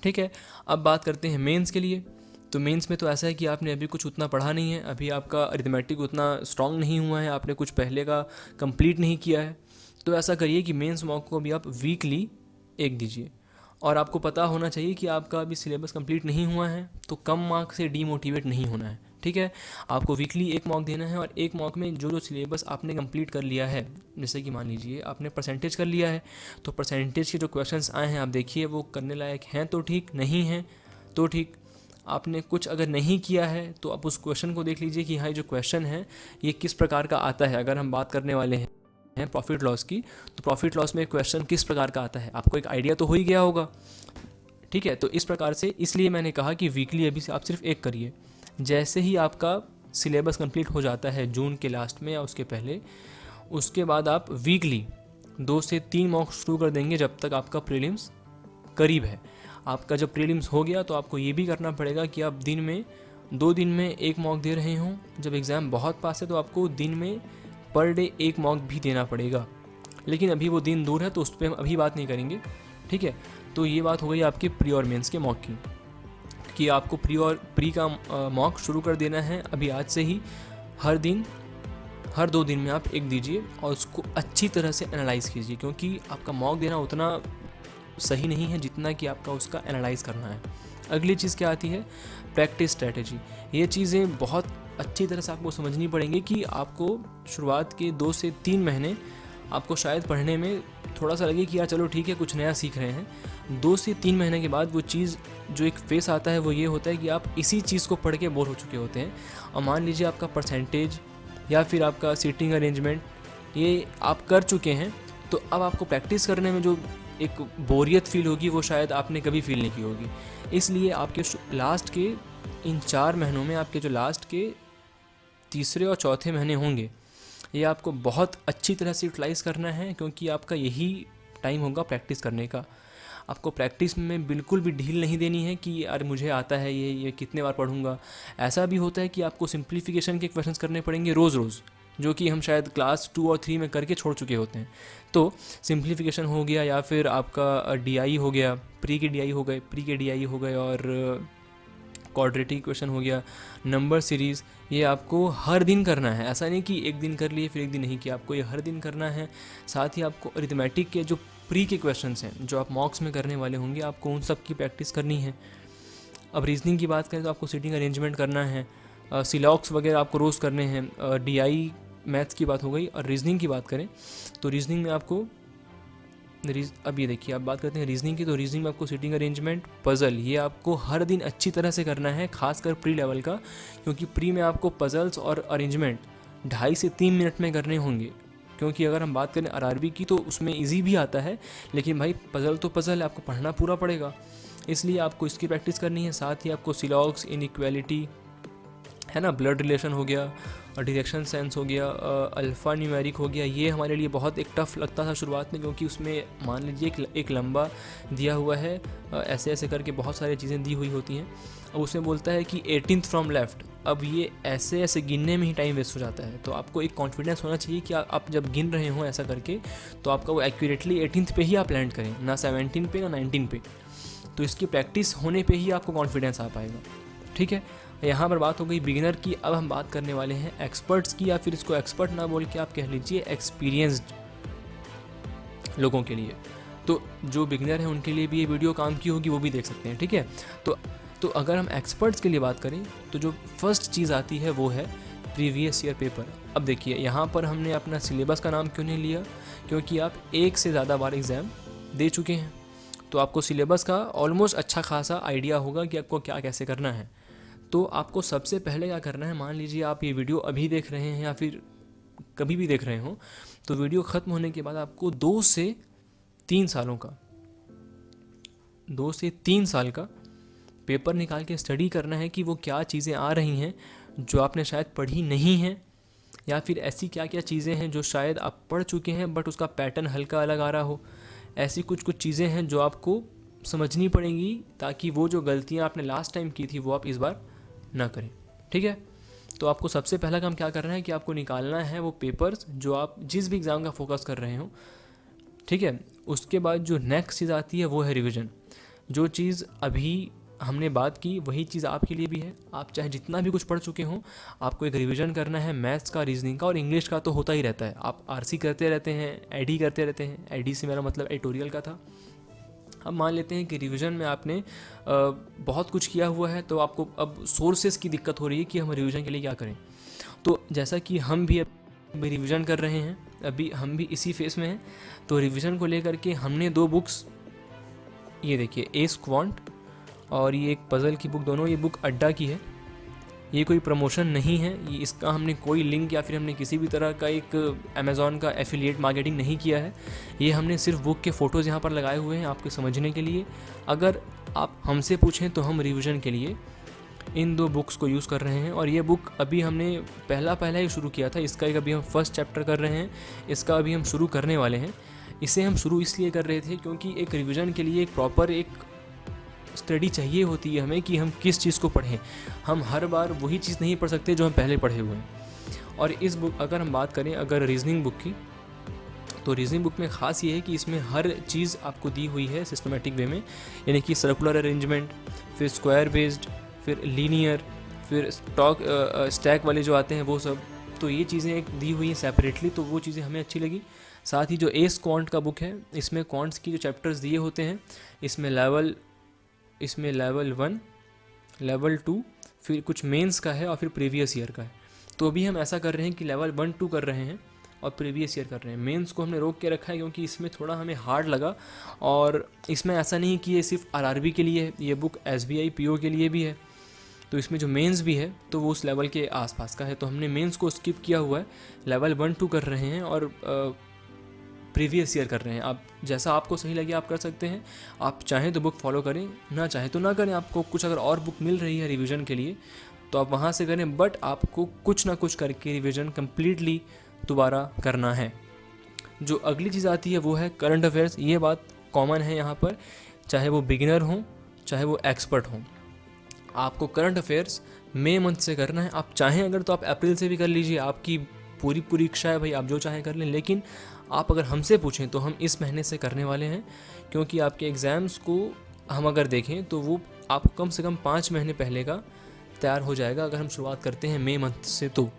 Speaker 1: ठीक है, अब बात करते हैं मेंस के लिए। तो मेंस में तो ऐसा है कि आपने अभी कुछ उतना पढ़ा नहीं है, अभी आपका अरिथमेटिक उतना स्ट्रांग नहीं हुआ है, आपने कुछ पहले का कंप्लीट नहीं किया है। तो ऐसा करिए कि मेंस मॉक को भी आप वीकली 1 दीजिए। और आपको पता होना चाहिए कि आपका अभी सिलेबस कंप्लीट नहीं हुआ है, तो कम मार्क से डीमोटिवेट नहीं होना है। ठीक है, आपको वीकली 1 मॉक देना है और 1 मॉक में जो सिलेबस आपने कंप्लीट कर लिया है, जैसे कि मान लीजिए आपने परसेंटेज कर लिया है, तो परसेंटेज के जो क्वेश्चंस आए हैं आप देखिए वो करने लायक हैं तो ठीक, नहीं हैं तो ठीक। आपने कुछ अगर नहीं किया है तो आप उस क्वेश्चन को देख लीजिए कि हाँ जो क्वेश्चन है ये किस प्रकार का आता है। अगर हम बात करने वाले हैं प्रॉफिट लॉस की, तो प्रॉफिट लॉस में क्वेश्चन किस प्रकार का आता है आपको एक आइडिया तो हो ही गया होगा। ठीक है, तो इस प्रकार से, इसलिए मैंने कहा कि वीकली अभी से आप सिर्फ 1 करिए। जैसे ही आपका सिलेबस कंप्लीट हो जाता है जून के लास्ट में या उसके पहले, उसके बाद आप वीकली 2 से 3 मॉक शुरू कर देंगे जब तक आपका प्रीलिम्स करीब है। आपका जब प्रीलिम्स हो गया तो आपको ये भी करना पड़ेगा कि आप 2 दिन में 1 मॉक दे रहे हों। जब एग्ज़ाम बहुत पास है तो आपको दिन में पर डे 1 मॉक भी देना पड़ेगा, लेकिन अभी वो दिन दूर है तो उस पर हम अभी बात नहीं करेंगे। ठीक है, तो ये बात हो गई आपकी प्री और मेंस के मॉक की, कि आपको प्री का मॉक शुरू कर देना है अभी आज से ही। हर 2 दिन में आप 1 दीजिए और उसको अच्छी तरह से एनालाइज़ कीजिए, क्योंकि आपका मॉक देना उतना सही नहीं है जितना कि आपका उसका एनालाइज़ करना है। अगली चीज़ क्या आती है? Practice strategy. ये चीज़ें बहुत अच्छी तरह से आपको समझनी पड़ेंगी कि आपको शुरुआत के 2 से 3 महीने आपको शायद पढ़ने में थोड़ा सा लगे कि यार चलो ठीक है कुछ नया सीख रहे हैं। 2 से 3 महीने के बाद वो चीज़ जो एक फेस आता है वो ये होता है कि आप इसी चीज़ को पढ़ के बोर हो चुके होते हैं। और मान लीजिए आपका परसेंटेज या फिर आपका सीटिंग अरेंजमेंट ये आप कर चुके हैं, तो अब आपको प्रैक्टिस करने में जो एक बोरियत फील होगी वो शायद आपने कभी फील नहीं की होगी। इसलिए आपके लास्ट के इन 4 महीनों में, आपके जो लास्ट के तीसरे और चौथे महीने होंगे, ये आपको बहुत अच्छी तरह से यूटिलाइज़ करना है, क्योंकि आपका यही टाइम होगा प्रैक्टिस करने का। आपको प्रैक्टिस में बिल्कुल भी ढील नहीं देनी है कि यार मुझे आता है ये कितने बार पढ़ूंगा। ऐसा भी होता है कि आपको सिंप्लीफिकेशन के क्वेश्चंस करने पड़ेंगे रोज़, जो कि हम शायद क्लास 2 और 3 में करके छोड़ चुके होते हैं। तो सिंप्लीफिकेशन हो गया, या फिर आपका DI हो गया, प्री के DI हो गए और क्वाड्रेटिक क्वेश्चन हो गया, नंबर सीरीज़, ये आपको हर दिन करना है। ऐसा नहीं कि एक दिन कर लिए फिर एक दिन नहीं किया, आपको ये हर दिन करना है। साथ ही आपको अरिथमेटिक के जो प्री के क्वेश्चंस हैं जो आप मॉक्स में करने वाले होंगे, आपको उन सब की प्रैक्टिस करनी है। अब रीजनिंग की बात करें तो आपको सीटिंग अरेंजमेंट करना है, सिलॉक्स वगैरह आपको रोज़ करने हैं। DI मैथ्स की बात हो गई। और रीजनिंग की बात करें तो रीजनिंग में आपको अब ये देखिए, आप बात करते हैं रीजनिंग की, तो रीजनिंग में आपको सीटिंग अरेंजमेंट, पज़ल, ये आपको हर दिन अच्छी तरह से करना है, खासकर प्री लेवल का। क्योंकि प्री में आपको पज़ल्स और अरेंजमेंट 2.5 से 3 मिनट में करने होंगे। क्योंकि अगर हम बात करें आरआरबी की तो उसमें इजी भी आता है, लेकिन भाई पजल तो पजल है, आपको पढ़ना पूरा पड़ेगा, इसलिए आपको इसकी प्रैक्टिस करनी है। साथ ही आपको सिलॉग्स, इनइक्वालिटी है ना, ब्लड रिलेशन हो गया, डायरेक्शन सेंस हो गया, अल्फ़ा न्यूमेरिक हो गया, ये हमारे लिए बहुत एक टफ़ लगता था शुरुआत में, क्योंकि उसमें मान लीजिए एक लंबा दिया हुआ है, ऐसे ऐसे करके बहुत सारी चीज़ें दी हुई होती हैं। अब उसमें बोलता है कि 18th फ्रॉम लेफ़्ट, अब ये ऐसे ऐसे गिनने में ही टाइम वेस्ट हो जाता है। तो आपको एक कॉन्फिडेंस होना चाहिए कि आप जब गिन रहे हों ऐसा करके, तो आपका वो एक्यूरेटली 18th पे ही आप लैंड करें, ना 17 पे ना 19 पे। तो इसकी प्रैक्टिस होने पे ही आपको कॉन्फिडेंस आ पाएगा। ठीक है, यहाँ पर बात हो गई बिगिनर की। अब हम बात करने वाले हैं एक्सपर्ट्स की, या फिर इसको एक्सपर्ट ना बोल के आप कह लीजिए एक्सपीरियंस्ड लोगों के लिए। तो जो बिगिनर हैं उनके लिए भी ये वीडियो काम की होगी, वो भी देख सकते हैं। ठीक है, तो अगर हम एक्सपर्ट्स के लिए बात करें तो जो फर्स्ट चीज़ आती है वो है प्रीवियस ईयर पेपर। अब देखिए यहाँ पर हमने अपना सिलेबस का नाम क्यों नहीं लिया, क्योंकि आप एक से ज़्यादा बार एग्ज़ाम दे चुके हैं, तो आपको सिलेबस का ऑलमोस्ट अच्छा खासा आइडिया होगा कि आपको क्या कैसे करना है। तो आपको सबसे पहले क्या करना है, मान लीजिए आप ये वीडियो अभी देख रहे हैं या फिर कभी भी देख रहे हो, तो वीडियो ख़त्म होने के बाद आपको 2 से 3 साल का पेपर निकाल के स्टडी करना है कि वो क्या चीज़ें आ रही हैं जो आपने शायद पढ़ी नहीं हैं, या फिर ऐसी क्या क्या चीज़ें हैं जो शायद आप पढ़ चुके हैं बट उसका पैटर्न हल्का अलग आ रहा हो। ऐसी कुछ चीज़ें हैं जो आपको समझनी पड़ेंगी, ताकि वो जो गलतियाँ आपने लास्ट टाइम की थी वो आप इस बार ना करें। ठीक है, तो आपको सबसे पहला काम क्या करना है कि आपको निकालना है वो पेपर्स जो आप जिस भी एग्ज़ाम का फोकस कर रहे हो। ठीक है, उसके बाद जो नेक्स्ट चीज़ आती है वो है रिवीजन। जो चीज़ अभी हमने बात की वही चीज़ आपके लिए भी है। आप चाहे जितना भी कुछ पढ़ चुके हों, आपको एक रिवीजन करना है मैथ्स का, रीजनिंग का और इंग्लिश का तो होता ही रहता है। आप आरसी करते रहते हैं, एडी करते रहते हैं। एडी से मेरा मतलब एडिटोरियल का था। अब मान लेते हैं कि रिवीजन में आपने बहुत कुछ किया हुआ है, तो आपको अब सोर्सेज की दिक्कत हो रही है कि हम रिवीजन के लिए क्या करें। तो जैसा कि हम भी अभी रिवीजन कर रहे हैं, अभी हम भी इसी फेस में हैं, तो रिवीजन को लेकर के हमने 2 बुक्स, ये देखिए एस क्वांट और ये एक पज़ल की बुक, दोनों ये बुक अड्डा की है। ये कोई प्रमोशन नहीं है, ये इसका हमने कोई लिंक या फिर हमने किसी भी तरह का एक अमेज़ॉन का एफिलिएट मार्केटिंग नहीं किया है। ये हमने सिर्फ बुक के फ़ोटोज़ यहाँ पर लगाए हुए हैं आपके समझने के लिए। अगर आप हमसे पूछें तो हम रिवीजन के लिए इन 2 बुक्स को यूज़ कर रहे हैं, और ये बुक अभी हमने पहला ही शुरू किया था। इसका एक अभी हम फर्स्ट चैप्टर कर रहे हैं, इसका अभी हम शुरू करने वाले हैं। इसे हम शुरू इसलिए कर रहे थे क्योंकि एक रिवीजन के लिए एक प्रॉपर एक स्टडी चाहिए होती है हमें कि हम किस चीज़ को पढ़ें। हम हर बार वही चीज़ नहीं पढ़ सकते जो हम पहले पढ़े हुए हैं। और इस बुक अगर हम बात करें अगर रीजनिंग बुक की, तो रीजनिंग बुक में ख़ास ये है कि इसमें हर चीज़ आपको दी हुई है सिस्टमेटिक वे में, यानी कि सर्कुलर अरेंजमेंट, फिर स्क्वायर बेस्ड, फिर लीनियर, फिर स्टैक वाले जो आते हैं वो सब। तो ये चीज़ें एक दी हुई हैं सेपरेटली, तो वो चीज़ें हमें अच्छी लगी। साथ ही जो एस क्वांट का बुक है, इसमें क्वांट्स की जो चैप्टर्स दिए होते हैं, इसमें लेवल 1, लेवल 2, फिर कुछ मेंस का है और फिर प्रीवियस ईयर का है। तो अभी हम ऐसा कर रहे हैं कि लेवल 1, 2 कर रहे हैं और प्रीवियस ईयर कर रहे हैं। मेंस को हमने रोक के रखा है क्योंकि इसमें थोड़ा हमें हार्ड लगा, और इसमें ऐसा नहीं कि ये सिर्फ आरआरबी के लिए है, ये बुक एसबीआई पीओ के लिए भी है। तो इसमें जो मेंस भी है तो वो उस लेवल के आसपास का है, तो हमने मेंस को स्किप किया हुआ है। लेवल 1, 2 कर रहे हैं और प्रीवियस ईयर कर रहे हैं। आप जैसा आपको सही लगे आप कर सकते हैं। आप चाहें तो बुक फॉलो करें, ना चाहें तो ना करें। आपको कुछ अगर और बुक मिल रही है रिवीजन के लिए तो आप वहाँ से करें, बट आपको कुछ ना कुछ करके रिवीजन कम्प्लीटली दोबारा करना है। जो अगली चीज़ आती है वो है करंट अफेयर्स। ये बात कॉमन है यहाँ पर, चाहे वो बिगिनर हों चाहे वो एक्सपर्ट हों। आपको करंट अफेयर्स मई मंथ से करना है। आप चाहें अगर तो आप अप्रैल से भी कर लीजिए, आपकी पूरी इच्छा है भाई, आप जो चाहें कर लें। लेकिन आप अगर हमसे पूछें तो हम इस महीने से करने वाले हैं, क्योंकि आपके एग्ज़ाम्स को हम अगर देखें तो वो आपको कम से कम 5 महीने पहले का तैयार हो जाएगा अगर हम शुरुआत करते हैं मई मंथ से तो।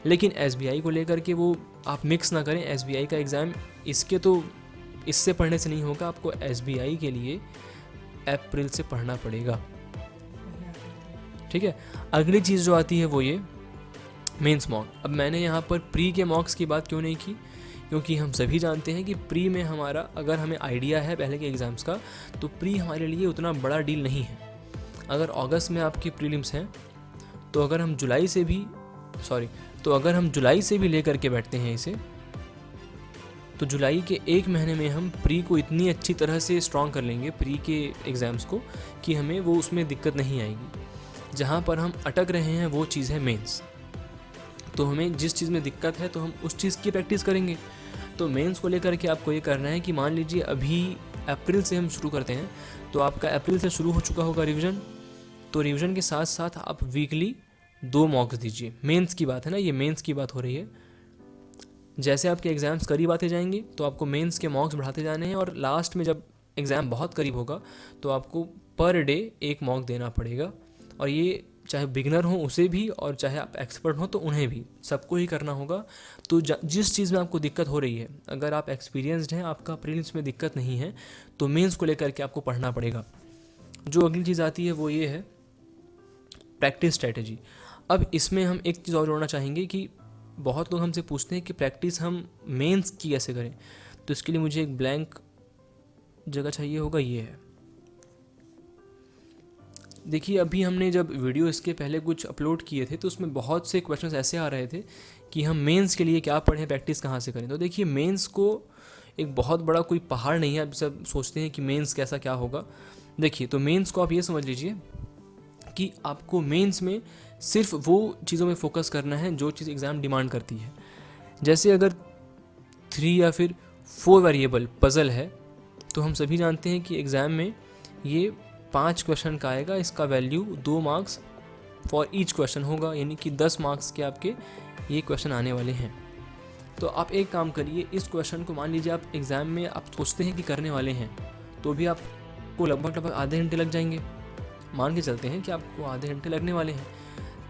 Speaker 1: लेकिन एसबीआई को लेकर के वो आप मिक्स ना करें। एसबीआई का एग्ज़ाम इससे पढ़ने से नहीं होगा, आपको एसबीआई के लिए अप्रैल से पढ़ना पड़ेगा। ठीक है, अगली चीज़ जो आती है वो ये मेंस मॉक। अब मैंने यहाँ पर प्री के मॉक्स की बात क्यों नहीं की, क्योंकि हम सभी जानते हैं कि प्री में हमारा अगर हमें आइडिया है पहले के एग्ज़ाम्स का, तो प्री हमारे लिए उतना बड़ा डील नहीं है। अगर अगस्त में आपकी प्रीलिम्स हैं तो अगर हम जुलाई से भी ले करके बैठते हैं इसे, तो जुलाई के एक महीने में हम प्री को इतनी अच्छी तरह से स्ट्रॉन्ग कर लेंगे, प्री के एग्ज़ाम्स को, कि हमें वो उसमें दिक्कत नहीं आएगी। जहाँ पर हम अटक रहे हैं वो चीज़ है मेंस। तो हमें जिस चीज़ में दिक्कत है तो हम उस चीज़ की प्रैक्टिस करेंगे। तो मेंस को लेकर के आपको ये करना है कि मान लीजिए अभी अप्रैल से हम शुरू करते हैं, तो आपका अप्रैल से शुरू हो चुका होगा रिवीजन। तो रिवीजन के साथ साथ आप वीकली 2 मॉक्स दीजिए। मेंस की बात है ना, ये मेंस की बात हो रही है। जैसे आपके एग्ज़ाम्स करीब आते जाएंगे तो आपको मेंस के मॉक्स बढ़ाते जाने हैं, और लास्ट में जब एग्ज़ाम बहुत करीब होगा तो आपको पर डे 1 मॉक देना पड़ेगा। और ये चाहे बिगनर हो उसे भी, और चाहे आप एक्सपर्ट हो तो उन्हें भी, सबको ही करना होगा। तो जिस चीज़ में आपको दिक्कत हो रही है, अगर आप एक्सपीरियंस्ड हैं, आपका प्रीलिम्स में दिक्कत नहीं है, तो मेंस को लेकर के आपको पढ़ना पड़ेगा। जो अगली चीज़ आती है वो ये है प्रैक्टिस स्ट्रैटेजी। अब इसमें हम एक चीज़ और जोड़ना चाहेंगे कि बहुत लोग हमसे पूछते हैं कि प्रैक्टिस हम मेंस की कैसे करें। तो इसके लिए मुझे एक ब्लैंक जगह चाहिए होगा, ये है। देखिए अभी हमने जब वीडियो इसके पहले कुछ अपलोड किए थे तो उसमें बहुत से क्वेश्चंस ऐसे आ रहे थे कि हम मेंस के लिए क्या पढ़ें, प्रैक्टिस कहाँ से करें। तो देखिए मेंस को एक बहुत बड़ा कोई पहाड़ नहीं है। अब सब सोचते हैं कि मेंस कैसा क्या होगा। देखिए तो मेंस को आप ये समझ लीजिए कि आपको मेंस में सिर्फ वो चीज़ों में फोकस करना है जो चीज़ एग्ज़ाम डिमांड करती है। जैसे अगर 3 या फिर 4 वेरिएबल पज़ल है, तो हम सभी जानते हैं कि एग्ज़ाम में ये 5 क्वेश्चन का आएगा। इसका value 2 marks for each question होगा, यानी कि 10 मार्क्स के आपके ये क्वेश्चन आने वाले हैं। तो आप एक काम करिए, इस क्वेश्चन को मान लीजिए आप एग्ज़ाम में आप सोचते हैं कि करने वाले हैं, तो भी आपको लगभग आधे घंटे लग जाएंगे। मान के चलते हैं कि आपको आधे घंटे लगने वाले हैं।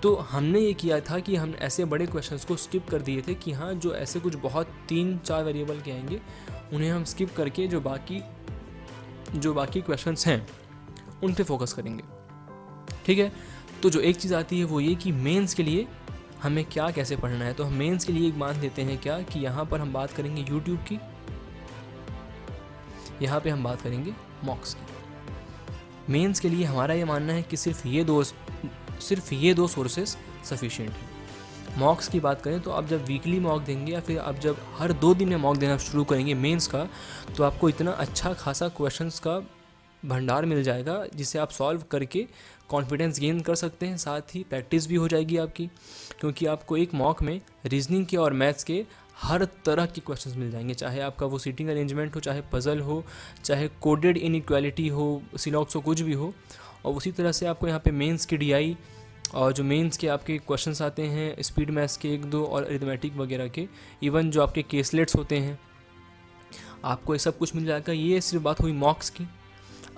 Speaker 1: तो हमने ये किया था कि हम ऐसे बड़े क्वेश्चंस को स्किप कर दिए थे कि हाँ, जो ऐसे कुछ बहुत 3-4 वेरिएबल के आएंगे उन्हें हम स्किप करके जो बाकी क्वेश्चंस हैं उन पे फोकस करेंगे। ठीक है। तो जो एक चीज़ आती है वो ये कि मेंस के लिए हमें क्या कैसे पढ़ना है। तो हम मेंस के लिए एक मान देते हैं क्या कि यहाँ पर हम बात करेंगे यूट्यूब की, यहाँ पे हम बात करेंगे मॉक्स की। मेंस के लिए हमारा ये मानना है कि सिर्फ ये दो सोर्सेस सफिशिएंट हैं। मॉक्स की बात करें तो आप जब वीकली मॉक देंगे या फिर आप जब हर 2 दिन में मॉक देना शुरू करेंगे मेंस का, तो आपको इतना अच्छा खासा क्वेश्चंस का भंडार मिल जाएगा जिसे आप सॉल्व करके कॉन्फिडेंस गेन कर सकते हैं। साथ ही प्रैक्टिस भी हो जाएगी आपकी, क्योंकि आपको एक मॉक में रीजनिंग के और मैथ्स के हर तरह के क्वेश्चंस मिल जाएंगे। चाहे आपका वो सीटिंग अरेंजमेंट हो, चाहे पज़ल हो, चाहे कोडेड इनइक्वालिटी हो, सिलॉक्स हो, कुछ भी हो। और उसी तरह से आपको यहाँ पे मेंस की DI और जो मेंस के आपके क्वेश्चंस आते हैं स्पीड मैथ्स के 1-2 और अरिथमेटिक वगैरह के, इवन जो आपके केसलेट्स होते हैं, आपको ये सब कुछ मिल जाएगा। ये सिर्फ बात हुई मॉक्स की।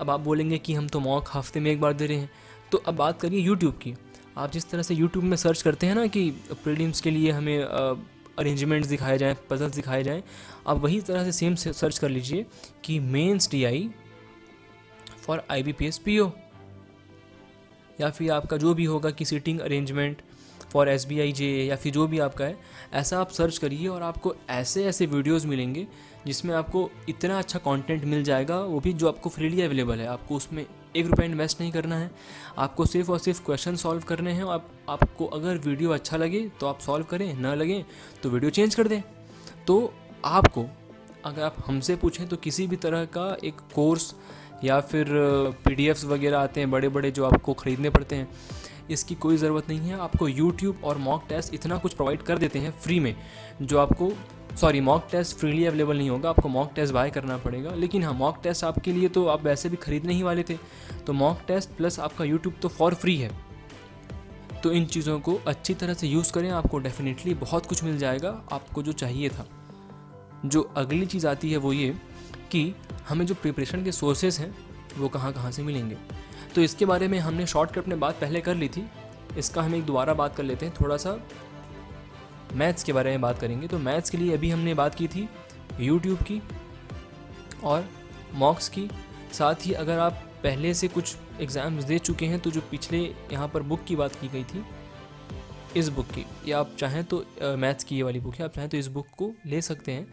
Speaker 1: अब आप बोलेंगे कि हम तो मॉक हफ्ते में 1 बार दे रहे हैं। तो अब बात करिए यूट्यूब की। आप जिस तरह से यूट्यूब में सर्च करते हैं ना कि प्रीलिम्स के लिए हमें अरेंजमेंट्स दिखाए जाएँ, पजल्स दिखाए जाएँ, आप वही तरह से सेम सर्च कर लीजिए कि mains DI for IBPS PO, या फिर आपका जो भी होगा कि seating arrangement for SBI JA, या फिर जो भी आपका है, ऐसा आप सर्च करिए और आपको ऐसे ऐसे वीडियोस मिलेंगे जिसमें आपको इतना अच्छा कंटेंट मिल जाएगा, वो भी जो आपको फ्रीली अवेलेबल है। आपको उसमें 1 रुपया इन्वेस्ट नहीं करना है, आपको सिर्फ और सिर्फ क्वेश्चन सॉल्व करने हैं। आपको अगर वीडियो अच्छा लगे तो आप सॉल्व करें, ना लगे तो वीडियो चेंज कर दें। तो आपको अगर आप हमसे पूछें तो किसी भी तरह का एक कोर्स या फिर PDFs वगैरह आते हैं बड़े बड़े जो आपको ख़रीदने पड़ते हैं, इसकी कोई ज़रूरत नहीं है। आपको YouTube और मॉक टेस्ट इतना कुछ प्रोवाइड कर देते हैं फ्री में, जो आपको मॉक टेस्ट फ्रीली अवेलेबल नहीं होगा, आपको मॉक टेस्ट बाय करना पड़ेगा। लेकिन हाँ, मॉक टेस्ट आपके लिए तो आप वैसे भी ख़रीदने ही वाले थे, तो मॉक टेस्ट प्लस आपका YouTube तो फॉर फ्री है। तो इन चीज़ों को अच्छी तरह से यूज़ करें, आपको डेफिनेटली बहुत कुछ मिल जाएगा आपको जो चाहिए था। जो अगली चीज़ आती है वो ये कि हमें जो प्रिपरेशन के सोर्सेज हैं वो कहाँ से मिलेंगे। तो इसके बारे में हमने शॉर्टकट में बात पहले कर ली थी, इसका हम एक दोबारा बात कर लेते हैं। थोड़ा सा मैथ्स के बारे में बात करेंगे। तो मैथ्स के लिए अभी हमने बात की थी यूट्यूब की और मॉक्स की। साथ ही अगर आप पहले से कुछ एग्ज़ाम्स दे चुके हैं तो जो पिछले यहाँ पर बुक की बात की गई थी, इस बुक की, या आप चाहें तो मैथ्स की ये वाली बुक है, आप चाहें तो इस बुक को ले सकते हैं।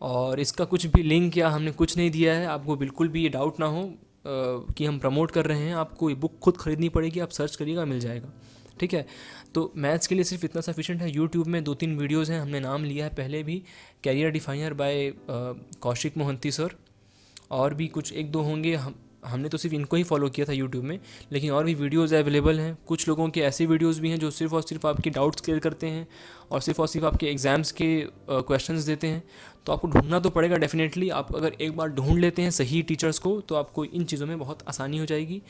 Speaker 1: और इसका कुछ भी लिंक या हमने कुछ नहीं दिया है, आपको बिल्कुल भी ये डाउट ना हो कि हम प्रमोट कर रहे हैं। आपको ये बुक खुद ख़रीदनी पड़ेगी, आप सर्च करिएगा मिल जाएगा। ठीक है। तो मैथ्स के लिए सिर्फ इतना सफिशिएंट है। यूट्यूब में 2-3 वीडियोज़ हैं, हमने नाम लिया है पहले भी, career definer by Kaushik Mohanty sir, और भी कुछ 1-2 होंगे। हमने तो सिर्फ इनको ही फॉलो किया था यूट्यूब में, लेकिन और भी वीडियोज़ अवेलेबल हैं। कुछ लोगों के ऐसे वीडियोज़ भी हैं जो सिर्फ और सिर्फ आपके डाउट्स क्लियर करते हैं और सिर्फ आपके एग्ज़ाम्स के क्वेश्चंस देते हैं। तो आपको ढूंढना तो पड़ेगा डेफिनेटली। आप अगर एक बार ढूंढ लेते हैं सही टीचर्स को तो आपको इन चीज़ों में बहुत आसानी हो जाएगी।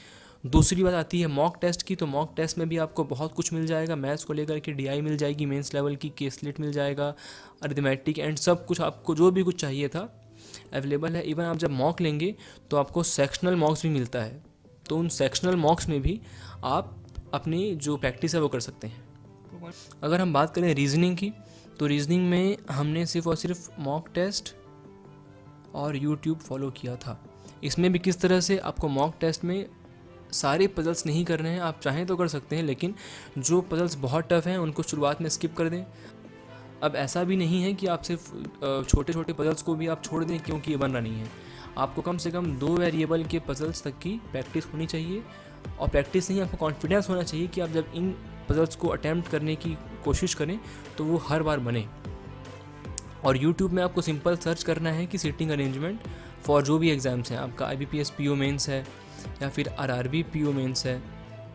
Speaker 1: दूसरी बात आती है मॉक टेस्ट की। तो मॉक टेस्ट में भी आपको बहुत कुछ मिल जाएगा। मैथ्स को लेकर के डीआई मिल जाएगी, मेंस लेवल की केसलेट मिल जाएगा, अरिथमेटिक एंड सब कुछ, आपको जो भी कुछ चाहिए था अवेलेबल है। इवन आप जब मॉक लेंगे तो आपको सेक्शनल मॉक्स भी मिलता है। तो उन सेक्शनल मॉक्स में भी आप अपनी जो प्रैक्टिस है वो कर सकते हैं। अगर हम बात करें रीजनिंग की, तो रीजनिंग में हमने सिर्फ और सिर्फ मॉक टेस्ट और यूट्यूब फॉलो किया था। इसमें भी किस तरह से, आपको मॉक टेस्ट में सारे पजल्स नहीं करने हैं, आप चाहें तो कर सकते हैं, लेकिन जो पजल्स बहुत टफ हैं उनको शुरुआत में स्किप कर दें। अब ऐसा भी नहीं है कि आप सिर्फ छोटे छोटे पजल्स को भी आप छोड़ दें क्योंकि ये बन रहा नहीं है। आपको कम से कम 2 वेरिएबल के पजल्स तक की प्रैक्टिस होनी चाहिए, और प्रैक्टिस नहीं, आपको कॉन्फिडेंस होना चाहिए कि आप जब इन पजल्स को अटैम्प्ट करने की कोशिश करें तो वो हर बार बने। और यूट्यूब में आपको सिंपल सर्च करना है कि सीटिंग अरेंजमेंट फॉर जो भी एग्ज़ाम्स हैं, आपका IBPS PO मेंस है या फिर RRB PO मेंस है,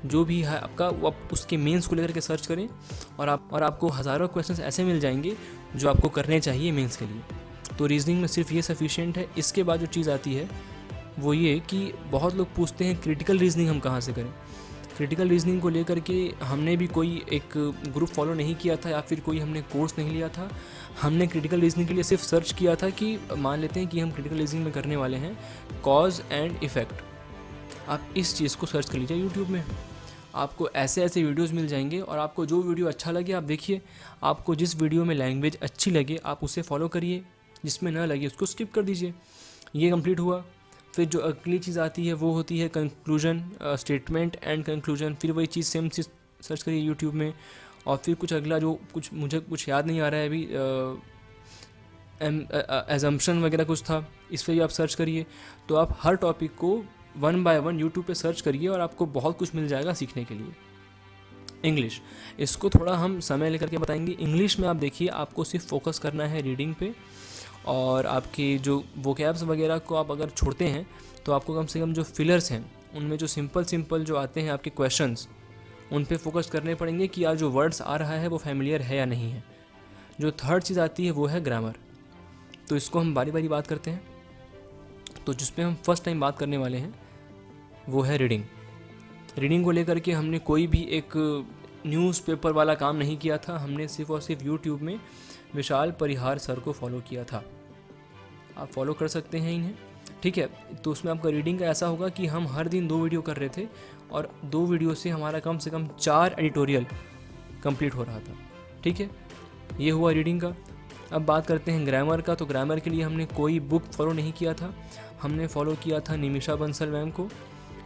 Speaker 1: जो भी है आपका, वो आप उसके मेंस को लेकर के सर्च करें और आपको हज़ारों क्वेश्चंस ऐसे मिल जाएंगे जो आपको करने चाहिए मेंस के लिए। तो रीजनिंग में सिर्फ ये सफिशिएंट है। इसके बाद जो चीज़ आती है वो ये कि बहुत लोग पूछते हैं क्रिटिकल रीजनिंग हम कहाँ से करें। क्रिटिकल रीजनिंग को लेकर के हमने भी कोई एक ग्रुप फॉलो नहीं किया था या फिर कोई हमने कोर्स नहीं लिया था। हमने क्रिटिकल रीजनिंग के लिए सिर्फ सर्च किया था कि मान लेते हैं कि हम क्रिटिकल रीजनिंग में करने वाले हैं कॉज एंड इफ़ेक्ट। आप इस चीज़ को सर्च कर लीजिए यूट्यूब में, आपको ऐसे ऐसे वीडियोस मिल जाएंगे। और आपको जो वीडियो अच्छा लगे आप देखिए, आपको जिस वीडियो में लैंग्वेज अच्छी लगे आप उसे फॉलो करिए, जिसमें ना लगे उसको स्किप कर दीजिए। ये कंप्लीट हुआ। फिर जो अगली चीज़ आती है वो होती है कंक्लूजन, स्टेटमेंट एंड कंक्लूजन। फिर वही चीज़ सेम चीज़ सर्च करिए यूट्यूब में। और फिर कुछ अगला जो कुछ मुझे कुछ याद नहीं आ रहा है अभी, एजम्पशन वगैरह कुछ था, इस पर भी आप सर्च करिए। तो आप हर टॉपिक को 1 बाय 1 यूट्यूब पे सर्च करिए और आपको बहुत कुछ मिल जाएगा सीखने के लिए। इंग्लिश, इसको थोड़ा हम समय लेकर के बताएंगे। इंग्लिश में आप देखिए, आपको सिर्फ फोकस करना है रीडिंग पे, और आपके जो वोकैब्स वगैरह को आप अगर छोड़ते हैं तो आपको कम से कम जो फिलर्स हैं उनमें जो सिंपल जो आते हैं आपके क्वेश्चंस, उन पे फोकस करने पड़ेंगे कि यार जो वर्ड्स आ रहा है वो फैमिलियर है या नहीं है। जो थर्ड चीज़ आती है वो है ग्रामर। तो इसको हम बारी बारी बात करते हैं। तो जिस पे हम फर्स्ट टाइम बात करने वाले हैं वो है रीडिंग। रीडिंग को लेकर के हमने कोई भी एक न्यूज़पेपर वाला काम नहीं किया था, हमने सिर्फ और सिर्फ यूट्यूब में विशाल परिहार सर को फॉलो किया था। आप फॉलो कर सकते हैं इन्हें, ठीक है। तो उसमें आपका रीडिंग का ऐसा होगा कि हम हर दिन 2 वीडियो कर रहे थे और 2 वीडियो से हमारा कम से कम 4 एडिटोरियल कंप्लीट हो रहा था, ठीक है। ये हुआ रीडिंग का। अब बात करते हैं ग्रामर का। तो ग्रामर के लिए हमने कोई बुक फॉलो नहीं किया था, हमने फॉलो किया था निमिषा बंसल मैम को।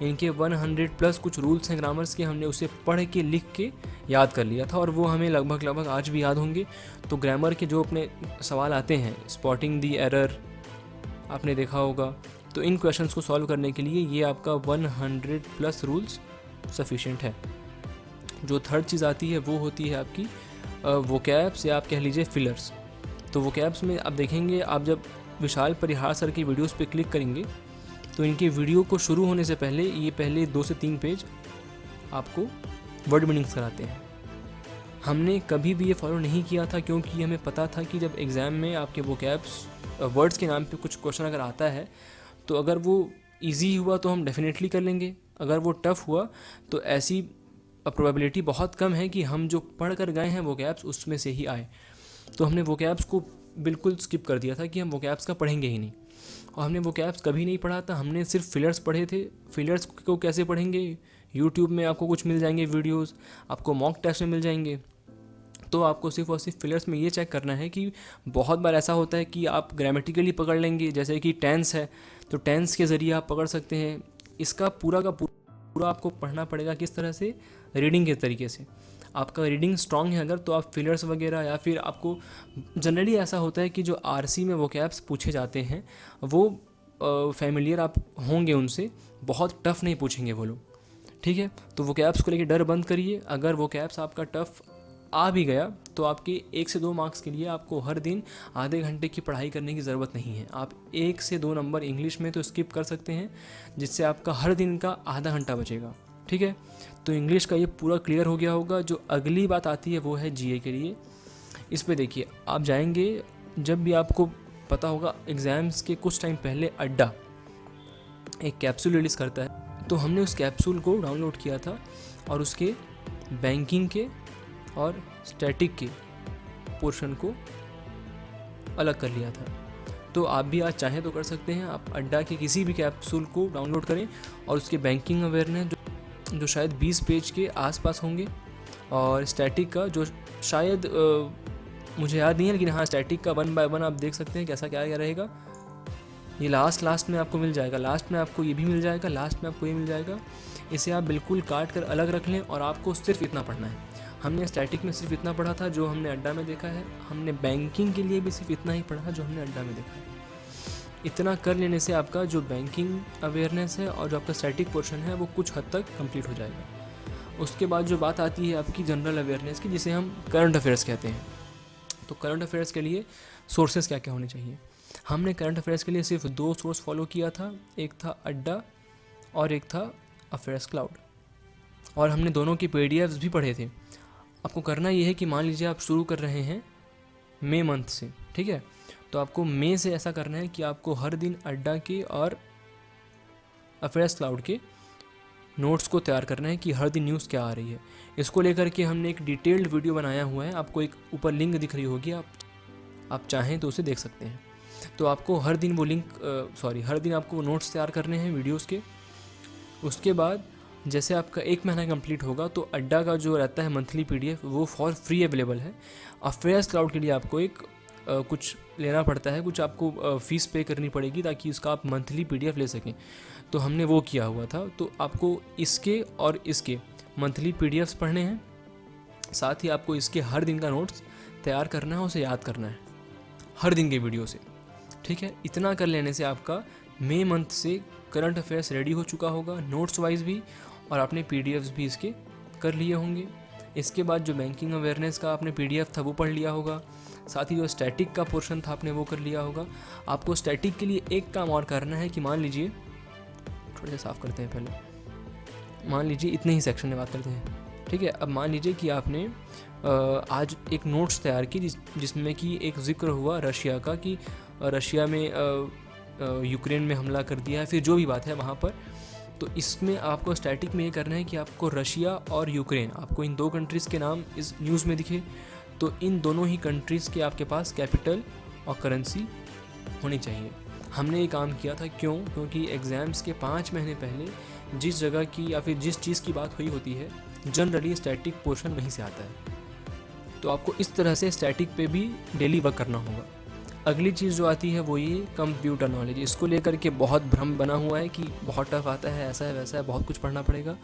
Speaker 1: इनके 100+ कुछ रूल्स हैं ग्रामर्स के, हमने उसे पढ़ के लिख के याद कर लिया था और वो हमें लगभग आज भी याद होंगे। तो ग्रामर के जो अपने सवाल आते हैं, स्पॉटिंग दी एरर आपने देखा होगा, तो इन क्वेश्चंस को सॉल्व करने के लिए ये आपका 100+ रूल्स सफिशिएंट है। जो थर्ड चीज़ आती है वो होती है आपकी वोकैब्स, या आप कह लीजिए फिलर्स। तो वोकैब्स में आप देखेंगे, आप जब विशाल परिहार सर की वीडियोस पे क्लिक करेंगे तो इनके वीडियो को शुरू होने से पहले ये पहले 2 से 3 पेज आपको वर्ड मीनिंग्स कराते हैं। हमने कभी भी ये फॉलो नहीं किया था क्योंकि हमें पता था कि जब एग्ज़ाम में आपके वोकैब्स वर्ड्स के नाम पे कुछ क्वेश्चन अगर आता है तो अगर वो इजी हुआ तो हम डेफिनेटली कर लेंगे, अगर वो टफ़ हुआ तो ऐसी प्रोबेबिलिटी बहुत कम है कि हम जो पढ़ कर गए हैं वोकैब्स उसमें से ही आए। तो हमने वोकैब्स को बिल्कुल स्किप कर दिया था कि हम वोकैब्स का पढ़ेंगे ही नहीं, और हमने वोकैब्स कभी नहीं पढ़ा था, हमने सिर्फ फिलर्स पढ़े थे। फिलर्स को कैसे पढ़ेंगे, यूट्यूब में आपको कुछ मिल जाएंगे वीडियोस, आपको मॉक टेस्ट में मिल जाएंगे। तो आपको सिर्फ और सिर्फ फिलर्स में ये चेक करना है कि बहुत बार ऐसा होता है कि आप ग्रामेटिकली पकड़ लेंगे, जैसे कि टेंस है तो टेंस के ज़रिए आप पकड़ सकते हैं। इसका पूरा का पूरा आपको पढ़ना पड़ेगा किस तरह से, रीडिंग के तरीके से। आपका रीडिंग स्ट्रांग है अगर, तो आप फिलर्स वगैरह, या फिर आपको जनरली ऐसा होता है कि जो आरसी में वोकैब्स पूछे जाते हैं वो फैमिलियर आप होंगे उनसे, बहुत टफ नहीं पूछेंगे वो लोग, ठीक है, तो वो कैप्स को लेके डर बंद करिए। अगर वो कैप्स आपका टफ आ भी गया तो आपके 1 से 2 मार्क्स के लिए आपको हर दिन आधे घंटे की पढ़ाई करने की ज़रूरत नहीं है। आप 1 से 2 नंबर इंग्लिश में तो स्किप कर सकते हैं, जिससे आपका हर दिन का आधा घंटा बचेगा। ठीक है, तो इंग्लिश का ये पूरा क्लियर हो गया होगा। जो अगली बात आती है वो है जीए के लिए। इस पे देखिए, आप जाएंगे, जब भी आपको पता होगा एग्ज़ाम्स के कुछ टाइम पहले अड्डा एक कैप्सूल रिलीज़ करता है, तो हमने उस कैप्सूल को डाउनलोड किया था और उसके बैंकिंग के और स्टैटिक के पोर्शन को अलग कर लिया था। तो आप भी आज चाहें तो कर सकते हैं। आप अड्डा के किसी भी कैप्सूल को डाउनलोड करें और उसके बैंकिंग अवेयरनेस जो शायद 20 पेज के आसपास होंगे, और स्टैटिक का जो शायद मुझे याद नहीं है, लेकिन हाँ स्टैटिक का 1 बाय 1 आप देख सकते हैं कैसा क्या रहेगा। ये लास्ट में आपको मिल जाएगा, लास्ट में आपको ये भी मिल जाएगा, लास्ट में आपको ये मिल जाएगा। इसे आप बिल्कुल काट कर अलग रख लें और आपको सिर्फ इतना पढ़ना है। हमने स्टैटिक में सिर्फ इतना पढ़ा था जो हमने अड्डा में देखा है, हमने बैंकिंग के लिए भी सिर्फ इतना ही पढ़ा जो हमने अड्डा में देखा है। इतना कर लेने से आपका जो बैंकिंग अवेयरनेस है और जो आपका स्टैटिक पोर्शन है वो कुछ हद तक कंप्लीट हो जाएगा। उसके बाद जो बात आती है आपकी जनरल अवेयरनेस की, जिसे हम करंट अफेयर्स कहते हैं। तो करंट अफेयर्स के लिए सोर्सेज क्या क्या होने चाहिए। हमने करंट अफेयर्स के लिए सिर्फ 2 सोर्स फॉलो किया था, एक था अड्डा और एक था अफेयर्स क्लाउड, और हमने दोनों की पीडीएफ्स भी पढ़े थे। आपको करना ये है कि मान लीजिए आप शुरू कर रहे हैं मई मंथ से, ठीक है, तो आपको मई से ऐसा करना है कि आपको हर दिन अड्डा के और अफेयर्स क्लाउड के नोट्स को तैयार करना है कि हर दिन न्यूज़ क्या आ रही है। इसको लेकर के हमने एक डिटेल्ड वीडियो बनाया हुआ है, आपको एक ऊपर लिंक दिख रही होगी, आप चाहें तो उसे देख सकते हैं। तो आपको हर दिन वो हर दिन आपको नोट्स तैयार करने हैं वीडियोस के। उसके बाद जैसे आपका 1 महीना कंप्लीट होगा तो अड्डा का जो रहता है मंथली पीडीएफ वो फॉर फ्री अवेलेबल है। अफेयर्स क्लाउड के लिए आपको एक कुछ लेना पड़ता है, कुछ आपको फ़ीस पे करनी पड़ेगी ताकि उसका आप मंथली पीडीएफ ले सकें। तो हमने वो किया हुआ था। तो आपको इसके और इसके मंथली पीडीएफ्स पढ़ने हैं, साथ ही आपको इसके हर दिन का नोट्स तैयार करना है, उसे याद करना है हर दिन के वीडियो से। ठीक है, इतना कर लेने से आपका मई मंथ से करंट अफेयर्स रेडी हो चुका होगा, नोट्स वाइज भी, और आपने पीडीएफ्स भी इसके कर लिए होंगे। इसके बाद जो बैंकिंग अवेयरनेस का आपने पीडीएफ था वो पढ़ लिया होगा, साथ ही जो स्टैटिक का पोर्शन था आपने वो कर लिया होगा। आपको स्टैटिक के लिए एक काम और करना है कि मान लीजिए, थोड़ा सा साफ करते हैं पहले, मान लीजिए इतने ही सेक्शन में बात करते हैं, ठीक है। अब मान लीजिए कि आपने आज एक नोट्स तैयार की जिसमें कि एक जिक्र हुआ रशिया का, कि रशिया में यूक्रेन में हमला कर दिया है, फिर जो भी बात है वहाँ पर। तो इसमें आपको स्टैटिक में ये करना है कि आपको रशिया और यूक्रेन, आपको इन 2 कंट्रीज़ के नाम इस न्यूज़ में दिखे, तो इन दोनों ही कंट्रीज़ के आपके पास कैपिटल और करेंसी होनी चाहिए। हमने ये काम किया था क्योंकि एग्ज़ाम्स के 5 महीने पहले जिस जगह की या फिर जिस चीज़ की बात हुई होती है, जनरली स्टैटिक पोर्शन वहीं से आता है। तो आपको इस तरह से स्टैटिक पे भी डेली वर्क करना होगा। अगली चीज़ जो आती है वो ये कंप्यूटर नॉलेज। इसको लेकर के बहुत भ्रम बना हुआ है कि बहुत टफ आता है, ऐसा है वैसा है, बहुत कुछ पढ़ना पड़ेगा।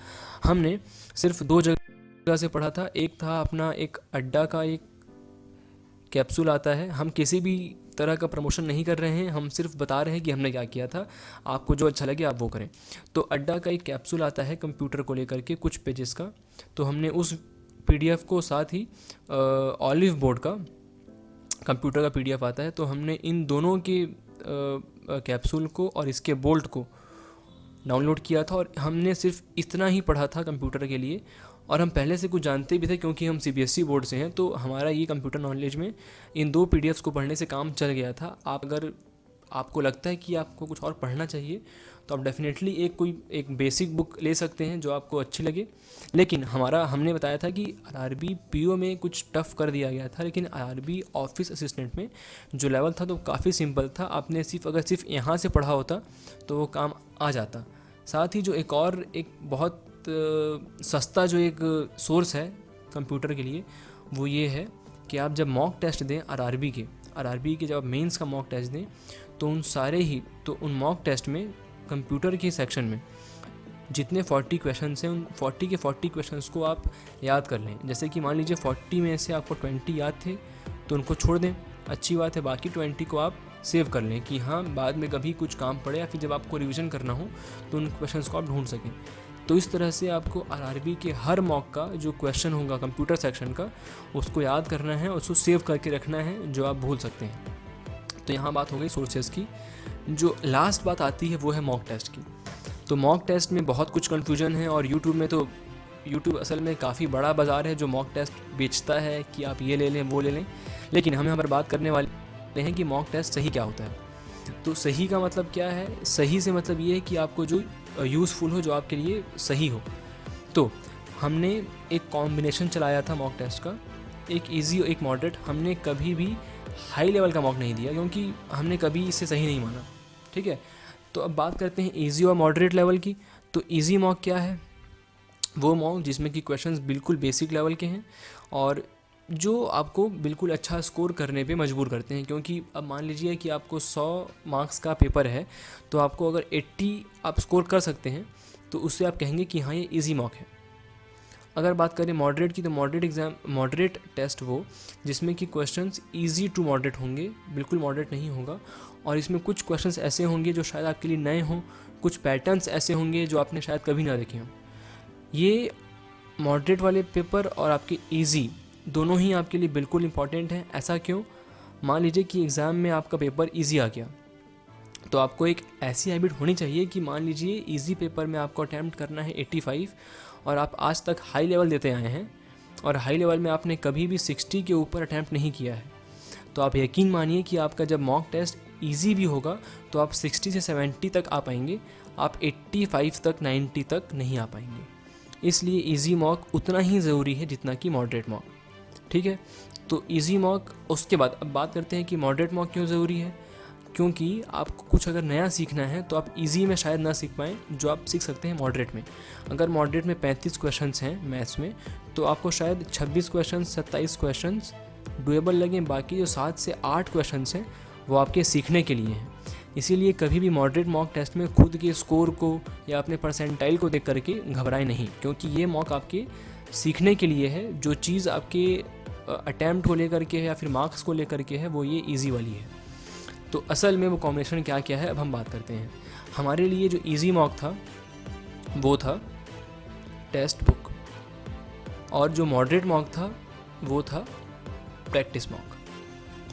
Speaker 1: हमने सिर्फ 2 जगह से पढ़ा था। एक था अपना एक अड्डा का एक कैप्सूल आता है, हम किसी भी तरह का प्रमोशन नहीं कर रहे हैं, हम सिर्फ बता रहे हैं कि हमने क्या किया था, आपको जो अच्छा लगे आप वो करें। तो अड्डा का एक कैप्सूल आता है कंप्यूटर को लेकर के कुछ पेजेस का, तो हमने उस पीडीएफ को, साथ ही ऑलिव बोर्ड का कंप्यूटर का पीडीएफ आता है, तो हमने इन दोनों के कैप्सूल को और इसके बोल्ट को डाउनलोड किया था। और हमने सिर्फ इतना ही पढ़ा था कंप्यूटर के लिए, और हम पहले से कुछ जानते भी थे क्योंकि हम सीबीएसई बोर्ड से हैं, तो हमारा ये कंप्यूटर नॉलेज में इन 2 पीडीएफ्स को पढ़ने से काम चल गया था। आप अगर आपको लगता है कि आपको कुछ और पढ़ना चाहिए तो आप डेफिनेटली एक बेसिक बुक ले सकते हैं जो आपको अच्छी लगे। लेकिन हमने बताया था कि आरआरबी पीओ में कुछ टफ कर दिया गया था, लेकिन आरआरबी ऑफिस असिस्टेंट में जो लेवल था तो काफ़ी सिंपल था। आपने अगर सिर्फ यहाँ से पढ़ा होता तो वो काम आ जाता। साथ ही जो एक बहुत सस्ता जो एक सोर्स है कंप्यूटर के लिए वो ये है कि आप जब मॉक टेस्ट दें आरआरबी के जब आप मेंस का मॉक टेस्ट दें तो उन मॉक टेस्ट में कंप्यूटर के सेक्शन में जितने 40 क्वेश्चन हैं उन 40 के 40 क्वेश्चंस को आप याद कर लें। जैसे कि मान लीजिए 40 में से आपको 20 याद थे तो उनको छोड़ दें, अच्छी बात है। बाकी 20 को आप सेव कर लें कि हाँ बाद में कभी कुछ काम पड़े या फिर जब आपको रिवीजन करना हो तो उन क्वेश्चंस को आप ढूंढ सकें। तो इस तरह से आपको आरआरबी के हर मॉक का जो क्वेश्चन होगा कंप्यूटर सेक्शन का, उसको याद करना है, उसको सेव करके रखना है, जो आप भूल सकते हैं। तो यहाँ बात हो गई सोर्सेज की। जो लास्ट बात आती है वो है मॉक टेस्ट की। तो मॉक टेस्ट में बहुत कुछ कन्फ्यूजन है, और यूट्यूब में तो यूट्यूब असल में काफ़ी बड़ा बाज़ार है जो मॉक टेस्ट बेचता है कि आप ये ले लें वो ले लें। लेकिन हम यहाँ पर बात करने वाले हैं कि मॉक टेस्ट सही क्या होता है। तो सही का मतलब क्या है? सही से मतलब ये है कि आपको जो यूज़फुल हो, जो आपके लिए सही हो। तो हमने एक कॉम्बिनेशन चलाया था मॉक टेस्ट का, एक इजी और एक मॉडरेट। हमने कभी भी हाई लेवल का मॉक नहीं दिया क्योंकि हमने कभी इसे सही नहीं माना, ठीक है। तो अब बात करते हैं इजी और मॉडरेट लेवल की। तो इजी मॉक क्या है? वो मॉक जिसमें कि क्वेश्चंस बिल्कुल बेसिक लेवल के हैं और जो आपको बिल्कुल अच्छा स्कोर करने पे मजबूर करते हैं। क्योंकि अब मान लीजिए कि आपको 100 मार्क्स का पेपर है, तो आपको अगर 80 आप स्कोर कर सकते हैं तो उससे आप कहेंगे कि हाँ ये इजी मॉक है। अगर बात करें मॉडरेट की, तो मॉडरेट टेस्ट वो जिसमें कि क्वेश्चंस इजी टू मॉडरेट होंगे, बिल्कुल मॉडरेट नहीं होगा। और इसमें कुछ क्वेश्चंस ऐसे होंगे जो शायद आपके लिए नए हों, कुछ पैटर्न्स ऐसे होंगे जो आपने शायद कभी ना देखे हों। ये मॉडरेट वाले पेपर और आपके इजी दोनों ही आपके लिए बिल्कुल इंपॉर्टेंट हैं। ऐसा क्यों? मान लीजिए कि एग्ज़ाम में आपका पेपर इजी आ गया, तो आपको एक ऐसी हैबिट होनी चाहिए कि मान लीजिए इजी पेपर में आपको अटैम्प्ट करना है 85 और आप आज तक हाई लेवल देते आए हैं और हाई लेवल में आपने कभी भी 60 के ऊपर अटैम्प्ट नहीं किया है, तो आप यकीन मानिए कि आपका जब मॉक टेस्ट इजी भी होगा तो आप 60 से 70 तक आ पाएंगे, आप 85 तक 90 तक नहीं आ पाएंगे। इसलिए इजी मॉक उतना ही ज़रूरी है जितना कि मॉडरेट मॉक, ठीक है। तो इजी मॉक, उसके बाद अब बात करते हैं कि मॉडरेट मॉक क्यों ज़रूरी है। क्योंकि आपको कुछ अगर नया सीखना है तो आप इजी में शायद ना सीख पाएँ जो आप सीख सकते हैं मॉडरेट में। अगर मॉडरेट में 35 क्वेश्चंस हैं मैथ्स में, तो आपको शायद 26 क्वेश्चंस 27 क्वेश्चंस डुएबल लगें, बाकी जो 7 से 8 क्वेश्चंस हैं वो आपके सीखने के लिए हैं। इसीलिए कभी भी मॉडरेट मॉक टेस्ट में खुद के स्कोर को या अपने परसेंटाइल को देख करके घबराएं नहीं, क्योंकि ये मॉक आपके सीखने के लिए है। जो चीज़ आपके अटैम्प्ट को लेकर के है या फिर मार्क्स को लेकर के है, वो ये इजी वाली है। तो असल में वो कॉम्बिनेशन क्या क्या है अब हम बात करते हैं। हमारे लिए जो इजी मॉक था वो था टेक्स्ट बुक, और जो मॉडरेट मॉक था वो था प्रैक्टिस मॉक।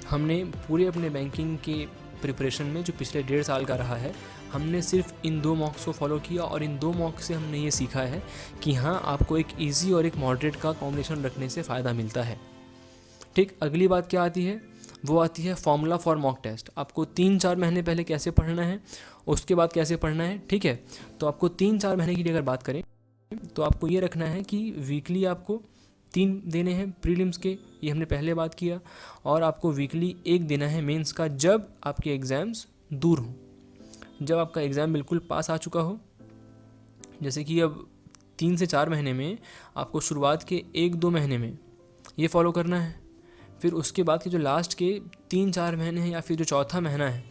Speaker 1: हमने पूरे अपने बैंकिंग के प्रिपरेशन में जो पिछले 1.5 साल का रहा है, हमने सिर्फ इन 2 मॉक्स को फॉलो किया और इन 2 मॉक से हमने ये सीखा है कि हाँ, आपको एक इजी और एक मॉडरेट का कॉम्बिनेशन रखने से फ़ायदा मिलता है, ठीक। अगली बात क्या आती है? वो आती है फॉर्मूला फॉर मॉक टेस्ट। आपको 3-4 महीने पहले कैसे पढ़ना है, उसके बाद कैसे पढ़ना है, ठीक है। तो आपको 3-4 महीने की अगर बात करें तो आपको ये रखना है कि वीकली आपको 3 देने हैं प्रीलिम्स के, ये हमने पहले बात किया। और आपको वीकली 1 देना है मेंस का, जब आपके एग्ज़ाम्स दूर हों, जब आपका एग्ज़ाम बिल्कुल पास आ चुका हो। जैसे कि अब 3 से 4 महीने में आपको शुरुआत के 1-2 महीने में ये फॉलो करना है। फिर उसके बाद के जो लास्ट के 3-4 महीने हैं या फिर जो चौथा महीना है,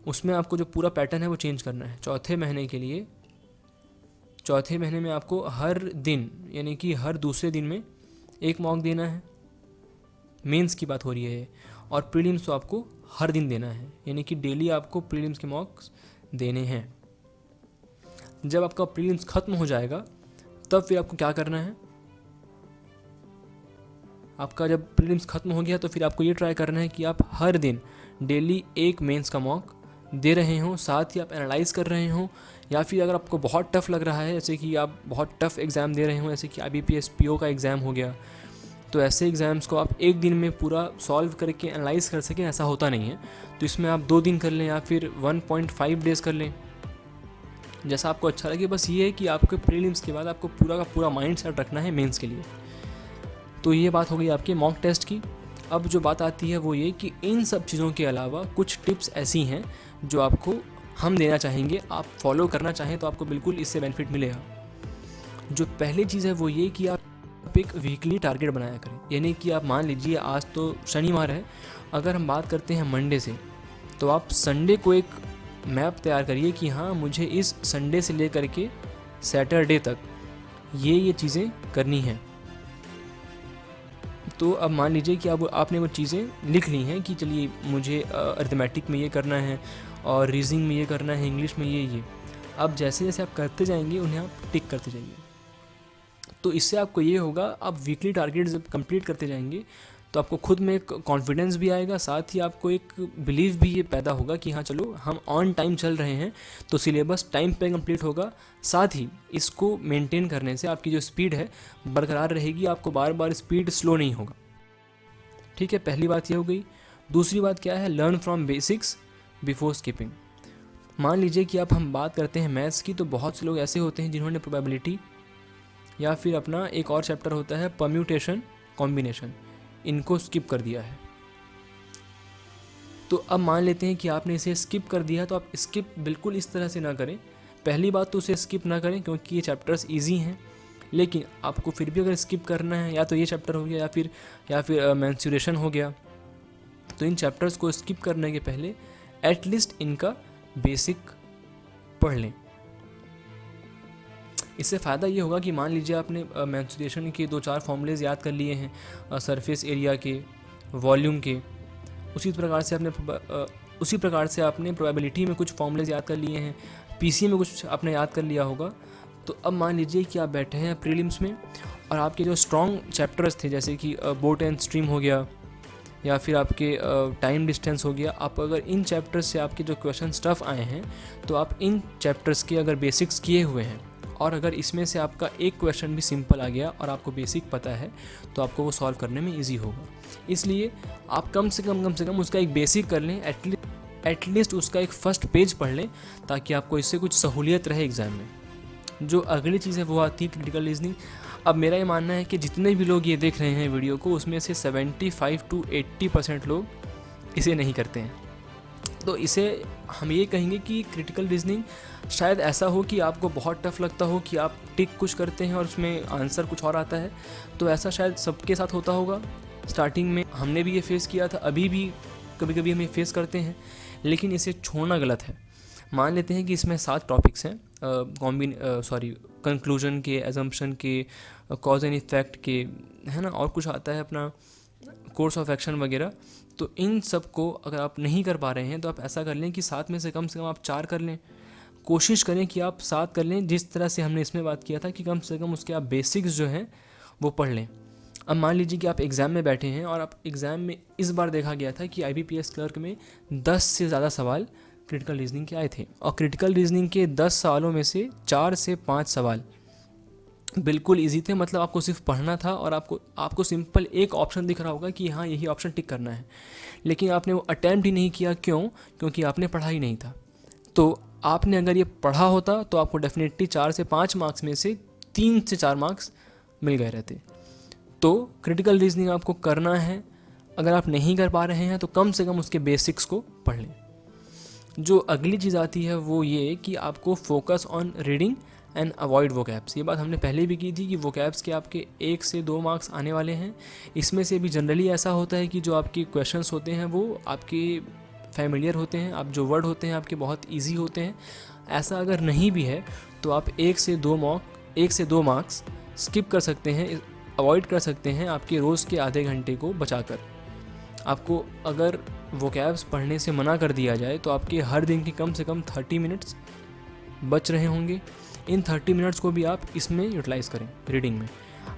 Speaker 1: उसमें आपको जो पूरा पैटर्न है वो चेंज करना है। चौथे महीने के लिए, चौथे महीने में आपको हर दिन यानी कि हर दूसरे दिन में 1 मॉक देना है। मेंस की बात हो रही है। और प्रीलिम्स तो आपको हर दिन देना है, यानी कि डेली आपको प्रीलिम्स के मॉक्स देने हैं। जब आपका प्रीलिम्स ख़त्म हो जाएगा तब फिर आपको क्या करना है? आपका जब प्रीलिम्स ख़त्म हो गया तो फिर आपको ये ट्राई करना है कि आप हर दिन डेली 1 मेंस का मॉक दे रहे हों, साथ ही आप एनालाइज़ कर रहे हों। या फिर अगर आपको बहुत टफ़ लग रहा है, जैसे कि आप बहुत टफ़ एग्ज़ाम दे रहे हों, जैसे कि IBPS PO का एग्ज़ाम हो गया, तो ऐसे एग्ज़ाम्स को आप 1 दिन में पूरा सॉल्व करके एनालाइज़ कर सकें, ऐसा होता नहीं है। तो इसमें आप 2 दिन कर लें या फिर 1.5 डेज़ कर लें, जैसा आपको अच्छा लगे। बस ये है कि आपके प्रीलिम्स के बाद आपको पूरा का पूरा माइंड सेट रखना है मेंस के लिए। तो ये बात हो गई आपके मॉक टेस्ट की। अब जो बात आती है वो ये कि इन सब चीज़ों के अलावा कुछ टिप्स ऐसी हैं जो आपको हम देना चाहेंगे, आप फॉलो करना चाहें तो आपको बिल्कुल इससे बेनिफिट मिलेगा। जो पहली चीज़ है वो ये कि आप एक वीकली टारगेट बनाया करें। यानी कि आप मान लीजिए आज तो शनिवार है, अगर हम बात करते हैं मंडे से, तो आप संडे को एक मैप तैयार करिए कि हाँ, मुझे इस संडे से लेकर के सैटरडे तक ये चीज़ें करनी हैं। तो अब मान लीजिए कि अब आपने वो चीज़ें लिख ली हैं कि चलिए मुझे अरिथमेटिक में ये करना है और रीजनिंग में ये करना है, इंग्लिश में ये। अब जैसे जैसे आप करते जाएंगे उन्हें आप टिक करते जाइए। तो इससे आपको ये होगा, आप वीकली टारगेट जब कंप्लीट करते जाएंगे तो आपको खुद में एक कॉन्फिडेंस भी आएगा, साथ ही आपको एक बिलीव भी ये पैदा होगा कि हाँ चलो हम ऑन टाइम चल रहे हैं, तो सिलेबस टाइम पे कंप्लीट होगा। साथ ही इसको मेंटेन करने से आपकी जो स्पीड है बरकरार रहेगी, आपको बार बार स्पीड स्लो नहीं होगा। ठीक है, पहली बात ये हो गई। दूसरी बात क्या है, learn from basics before skipping. मान लीजिए कि आप हम बात करते हैं मैथ्स की, तो बहुत से लोग ऐसे होते हैं जिन्होंने प्रोबेबिलिटी या फिर अपना एक और चैप्टर होता है परम्यूटेशन कॉम्बिनेशन, इनको स्किप कर दिया है। तो अब मान लेते हैं कि आपने इसे स्किप कर दिया, तो आप स्किप बिल्कुल इस तरह से ना करें। पहली बात तो उसे स्किप ना करें क्योंकि ये चैप्टर्स इजी हैं, लेकिन आपको फिर भी अगर स्किप करना है, या तो ये चैप्टर हो गया या फिर मेंस्ट्रुएशन हो गया, तो इन चैप्टर्स को स्किप करने के पहले एटलीस्ट इनका बेसिक पढ़ लें। इससे फ़ायदा ये होगा कि मान लीजिए आपने मेंस्ट्रुएशन के 2-4 फॉर्मूलेज याद कर लिए हैं, सरफेस एरिया के, वॉल्यूम के, उसी प्रकार से आपने प्रोबेबिलिटी में कुछ फॉर्मूलेज याद कर लिए हैं, पीसी में कुछ आपने याद कर लिया होगा। तो अब मान लीजिए कि आप बैठे हैं प्रीलिम्स में और आपके जो स्ट्रॉन्ग चैप्टर्स थे, जैसे कि बोट एंड स्ट्रीम हो गया या फिर आपके टाइम डिस्टेंस हो गया, आप अगर इन चैप्टर्स से आपके जो क्वेश्चन टफ आए हैं, तो आप इन चैप्टर्स के अगर बेसिक्स किए हुए हैं और अगर इसमें से आपका एक क्वेश्चन भी सिंपल आ गया और आपको बेसिक पता है, तो आपको वो सॉल्व करने में इजी होगा। इसलिए आप कम से कम उसका एक बेसिक कर लें, एटलीस्ट उसका एक फर्स्ट पेज पढ़ लें, ताकि आपको इससे कुछ सहूलियत रहे एग्ज़ाम में। जो अगली चीज़ है वो आती है क्रिटिकल रीजनिंग। अब मेरा ये मानना है कि जितने भी लोग ये देख रहे हैं वीडियो को, उसमें से 75 to 80% लोग इसे नहीं करते हैं। तो इसे हम ये कहेंगे कि क्रिटिकल रीजनिंग शायद ऐसा हो कि आपको बहुत टफ लगता हो कि आप टिक कुछ करते हैं और उसमें आंसर कुछ और आता है। तो ऐसा शायद सबके साथ होता होगा, स्टार्टिंग में हमने भी ये फेस किया था, अभी भी कभी कभी हम ये फेस करते हैं, लेकिन इसे छोड़ना गलत है। मान लेते हैं कि इसमें 7 टॉपिक्स हैं, कंक्लूजन के, एजम्पशन के, कॉज एंड इफेक्ट के, है ना, और कुछ आता है अपना कोर्स ऑफ एक्शन वगैरह। तो इन सब को अगर आप नहीं कर पा रहे हैं, तो आप ऐसा कर लें कि 7 में से कम आप 4 कर लें। कोशिश करें कि आप 7 कर लें, जिस तरह से हमने इसमें बात किया था कि कम से कम उसके आप बेसिक्स जो हैं वो पढ़ लें। अब मान लीजिए कि आप एग्ज़ाम में बैठे हैं और आप एग्ज़ाम में इस बार देखा गया था कि IBPS क्लर्क में 10 से ज़्यादा सवाल क्रिटिकल रीजनिंग के आए थे, और क्रिटिकल रीजनिंग के 10 सवालों में से 4 से 5 सवाल बिल्कुल इजी थे। मतलब आपको सिर्फ पढ़ना था और आपको सिंपल एक ऑप्शन दिख रहा होगा कि हाँ यही ऑप्शन टिक करना है, लेकिन आपने वो अटैम्प्ट ही नहीं किया। क्यों? क्योंकि आपने पढ़ा ही नहीं था। तो आपने अगर ये पढ़ा होता तो आपको डेफिनेटली 4 से 5 मार्क्स में से 3 से 4 मार्क्स मिल गए रहते। तो क्रिटिकल रीजनिंग आपको करना है। अगर आप नहीं कर पा रहे हैं तो कम से कम उसके बेसिक्स को पढ़ लें। जो अगली चीज़ आती है वो ये कि आपको focus on reading and avoid vocabs. ये बात हमने पहले भी की थी कि वोकैब्स के आपके 1 से 2 मार्क्स आने वाले हैं। इसमें से भी जनरली ऐसा होता है कि जो आपके क्वेश्चंस होते हैं वो आपके फैमिलियर होते हैं, आप जो वर्ड होते हैं आपके बहुत ईजी होते हैं। ऐसा अगर नहीं भी है तो आप 1 से 2 मार्क्स स्किप कर सकते हैं, अवॉइड कर सकते हैं आपके रोज़ के आधे घंटे को बचाकर। आपको अगर वोकैब्स पढ़ने से मना कर दिया जाए तो आपके हर दिन की कम से कम 30 मिनट्स बच रहे होंगे। इन 30 मिनट्स को भी आप इसमें यूटिलाइज़ करें रीडिंग में।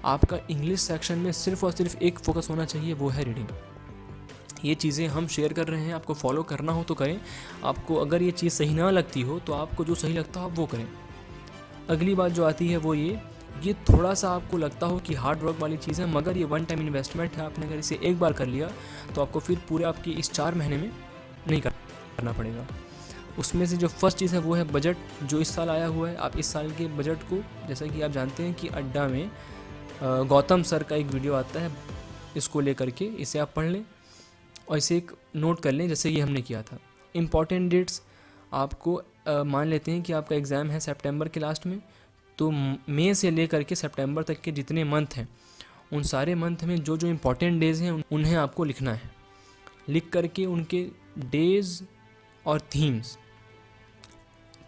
Speaker 1: आपका इंग्लिश सेक्शन में सिर्फ और सिर्फ एक फोकस होना चाहिए, वो है रीडिंग। ये चीज़ें हम शेयर कर रहे हैं, आपको फॉलो करना हो तो करें। आपको अगर ये चीज़ सही ना लगती हो तो आपको जो सही लगता हो आप वो करें। अगली बात जो आती है वो ये थोड़ा सा आपको लगता हो कि हार्ड वर्क वाली चीज़ है, मगर ये 1 टाइम इन्वेस्टमेंट है। आपने अगर इसे एक बार कर लिया तो आपको फिर पूरे आपके इस 4 महीने में नहीं करना पड़ेगा। उसमें से जो फर्स्ट चीज़ है वो है बजट, जो इस साल आया हुआ है। आप इस साल के बजट को, जैसा कि आप जानते हैं कि अड्डा में गौतम सर का एक वीडियो आता है इसको लेकर के, इसे आप पढ़ लें और इसे एक नोट कर लें जैसे ये हमने किया था। इम्पॉर्टेंट डेट्स आपको मान लेते हैं कि आपका एग्ज़ाम है सितंबर के लास्ट में, तो मई से लेकर के सितंबर तक के जितने मंथ हैं उन सारे मंथ में जो इम्पॉर्टेंट डेज़ हैं उन्हें आपको लिखना है। लिख करके उनके डेज़ और थीम्स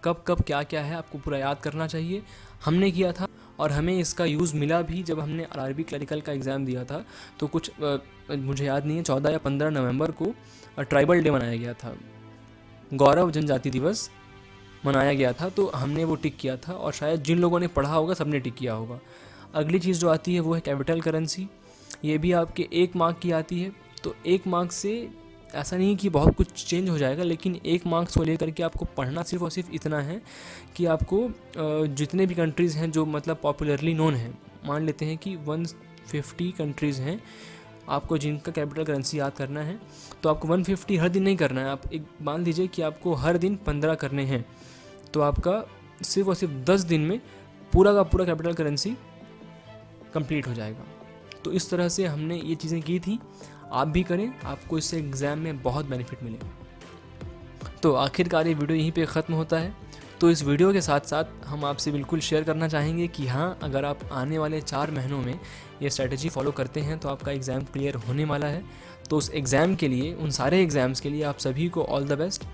Speaker 1: कब क्या क्या है आपको पूरा याद करना चाहिए। हमने किया था और हमें इसका यूज़ मिला भी। जब हमने RRB क्लरिकल का एग्ज़ाम दिया था तो कुछ मुझे याद नहीं है 14 या 15 नवंबर को ट्राइबल डे मनाया गया था, गौरव जनजाति दिवस मनाया गया था, तो हमने वो टिक किया था और शायद जिन लोगों ने पढ़ा होगा सबने टिक किया होगा। अगली चीज़ जो आती है वो है कैपिटल करेंसी। ये भी आपके 1 मार्क की आती है। तो 1 मार्क से ऐसा नहीं कि बहुत कुछ चेंज हो जाएगा, लेकिन 1 मार्क्स को लेकर के आपको पढ़ना सिर्फ और सिर्फ इतना है कि आपको जितने भी कंट्रीज़ हैं जो मतलब पॉपुलरली नोन हैं, मान लेते हैं कि 150 कंट्रीज़ हैं आपको जिनका कैपिटल करेंसी याद करना है, तो आपको 150 हर दिन नहीं करना है। आप एक मान लीजिए कि आपको हर दिन 15 करने हैं, तो आपका सिर्फ और सिर्फ 10 दिन में पूरा का पूरा कैपिटल करेंसी कंप्लीट हो जाएगा। तो इस तरह से हमने ये चीज़ें की थी, आप भी करें, आपको इससे एग्ज़ाम में बहुत बेनिफिट मिलेगा। तो आखिरकार ये वीडियो यहीं पे ख़त्म होता है। तो इस वीडियो के साथ साथ हम आपसे बिल्कुल शेयर करना चाहेंगे कि हाँ, अगर आप आने वाले 4 महीनों में ये स्ट्रैटेजी फॉलो करते हैं तो आपका एग्ज़ाम क्लियर होने वाला है। तो उस एग्ज़ाम के लिए, उन सारे एग्ज़ाम्स के लिए आप सभी को ऑल द बेस्ट।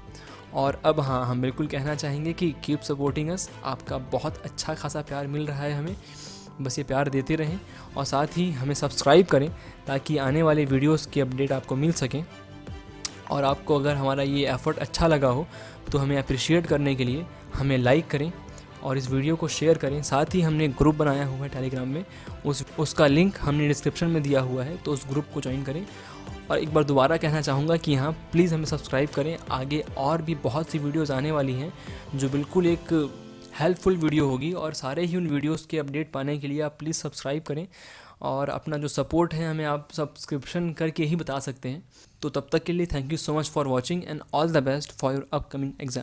Speaker 1: और अब हाँ, हम बिल्कुल कहना चाहेंगे कि कीप सपोर्टिंग अस। आपका बहुत अच्छा खासा प्यार मिल रहा है हमें, बस ये प्यार देते रहें और साथ ही हमें सब्सक्राइब करें ताकि आने वाले वीडियोस की अपडेट आपको मिल सकें। और आपको अगर हमारा ये एफ़र्ट अच्छा लगा हो तो हमें अप्रिशिएट करने के लिए हमें लाइक करें और इस वीडियो को शेयर करें। साथ ही हमने ग्रुप बनाया हुआ है टेलीग्राम में, उसका लिंक हमने डिस्क्रिप्शन में दिया हुआ है, तो उस ग्रुप को ज्वाइन करें। और एक बार दोबारा कहना चाहूँगा कि हाँ, प्लीज़ हमें सब्सक्राइब करें। आगे और भी बहुत सी वीडियोज़ आने वाली हैं जो बिल्कुल एक हेल्पफुल वीडियो होगी, और सारे ही उन वीडियोस के अपडेट पाने के लिए आप प्लीज़ सब्सक्राइब करें। और अपना जो सपोर्ट है हमें आप सब्सक्रिप्शन करके ही बता सकते हैं। तो तब तक के लिए thank you so much for watching and all the best for your upcoming exam.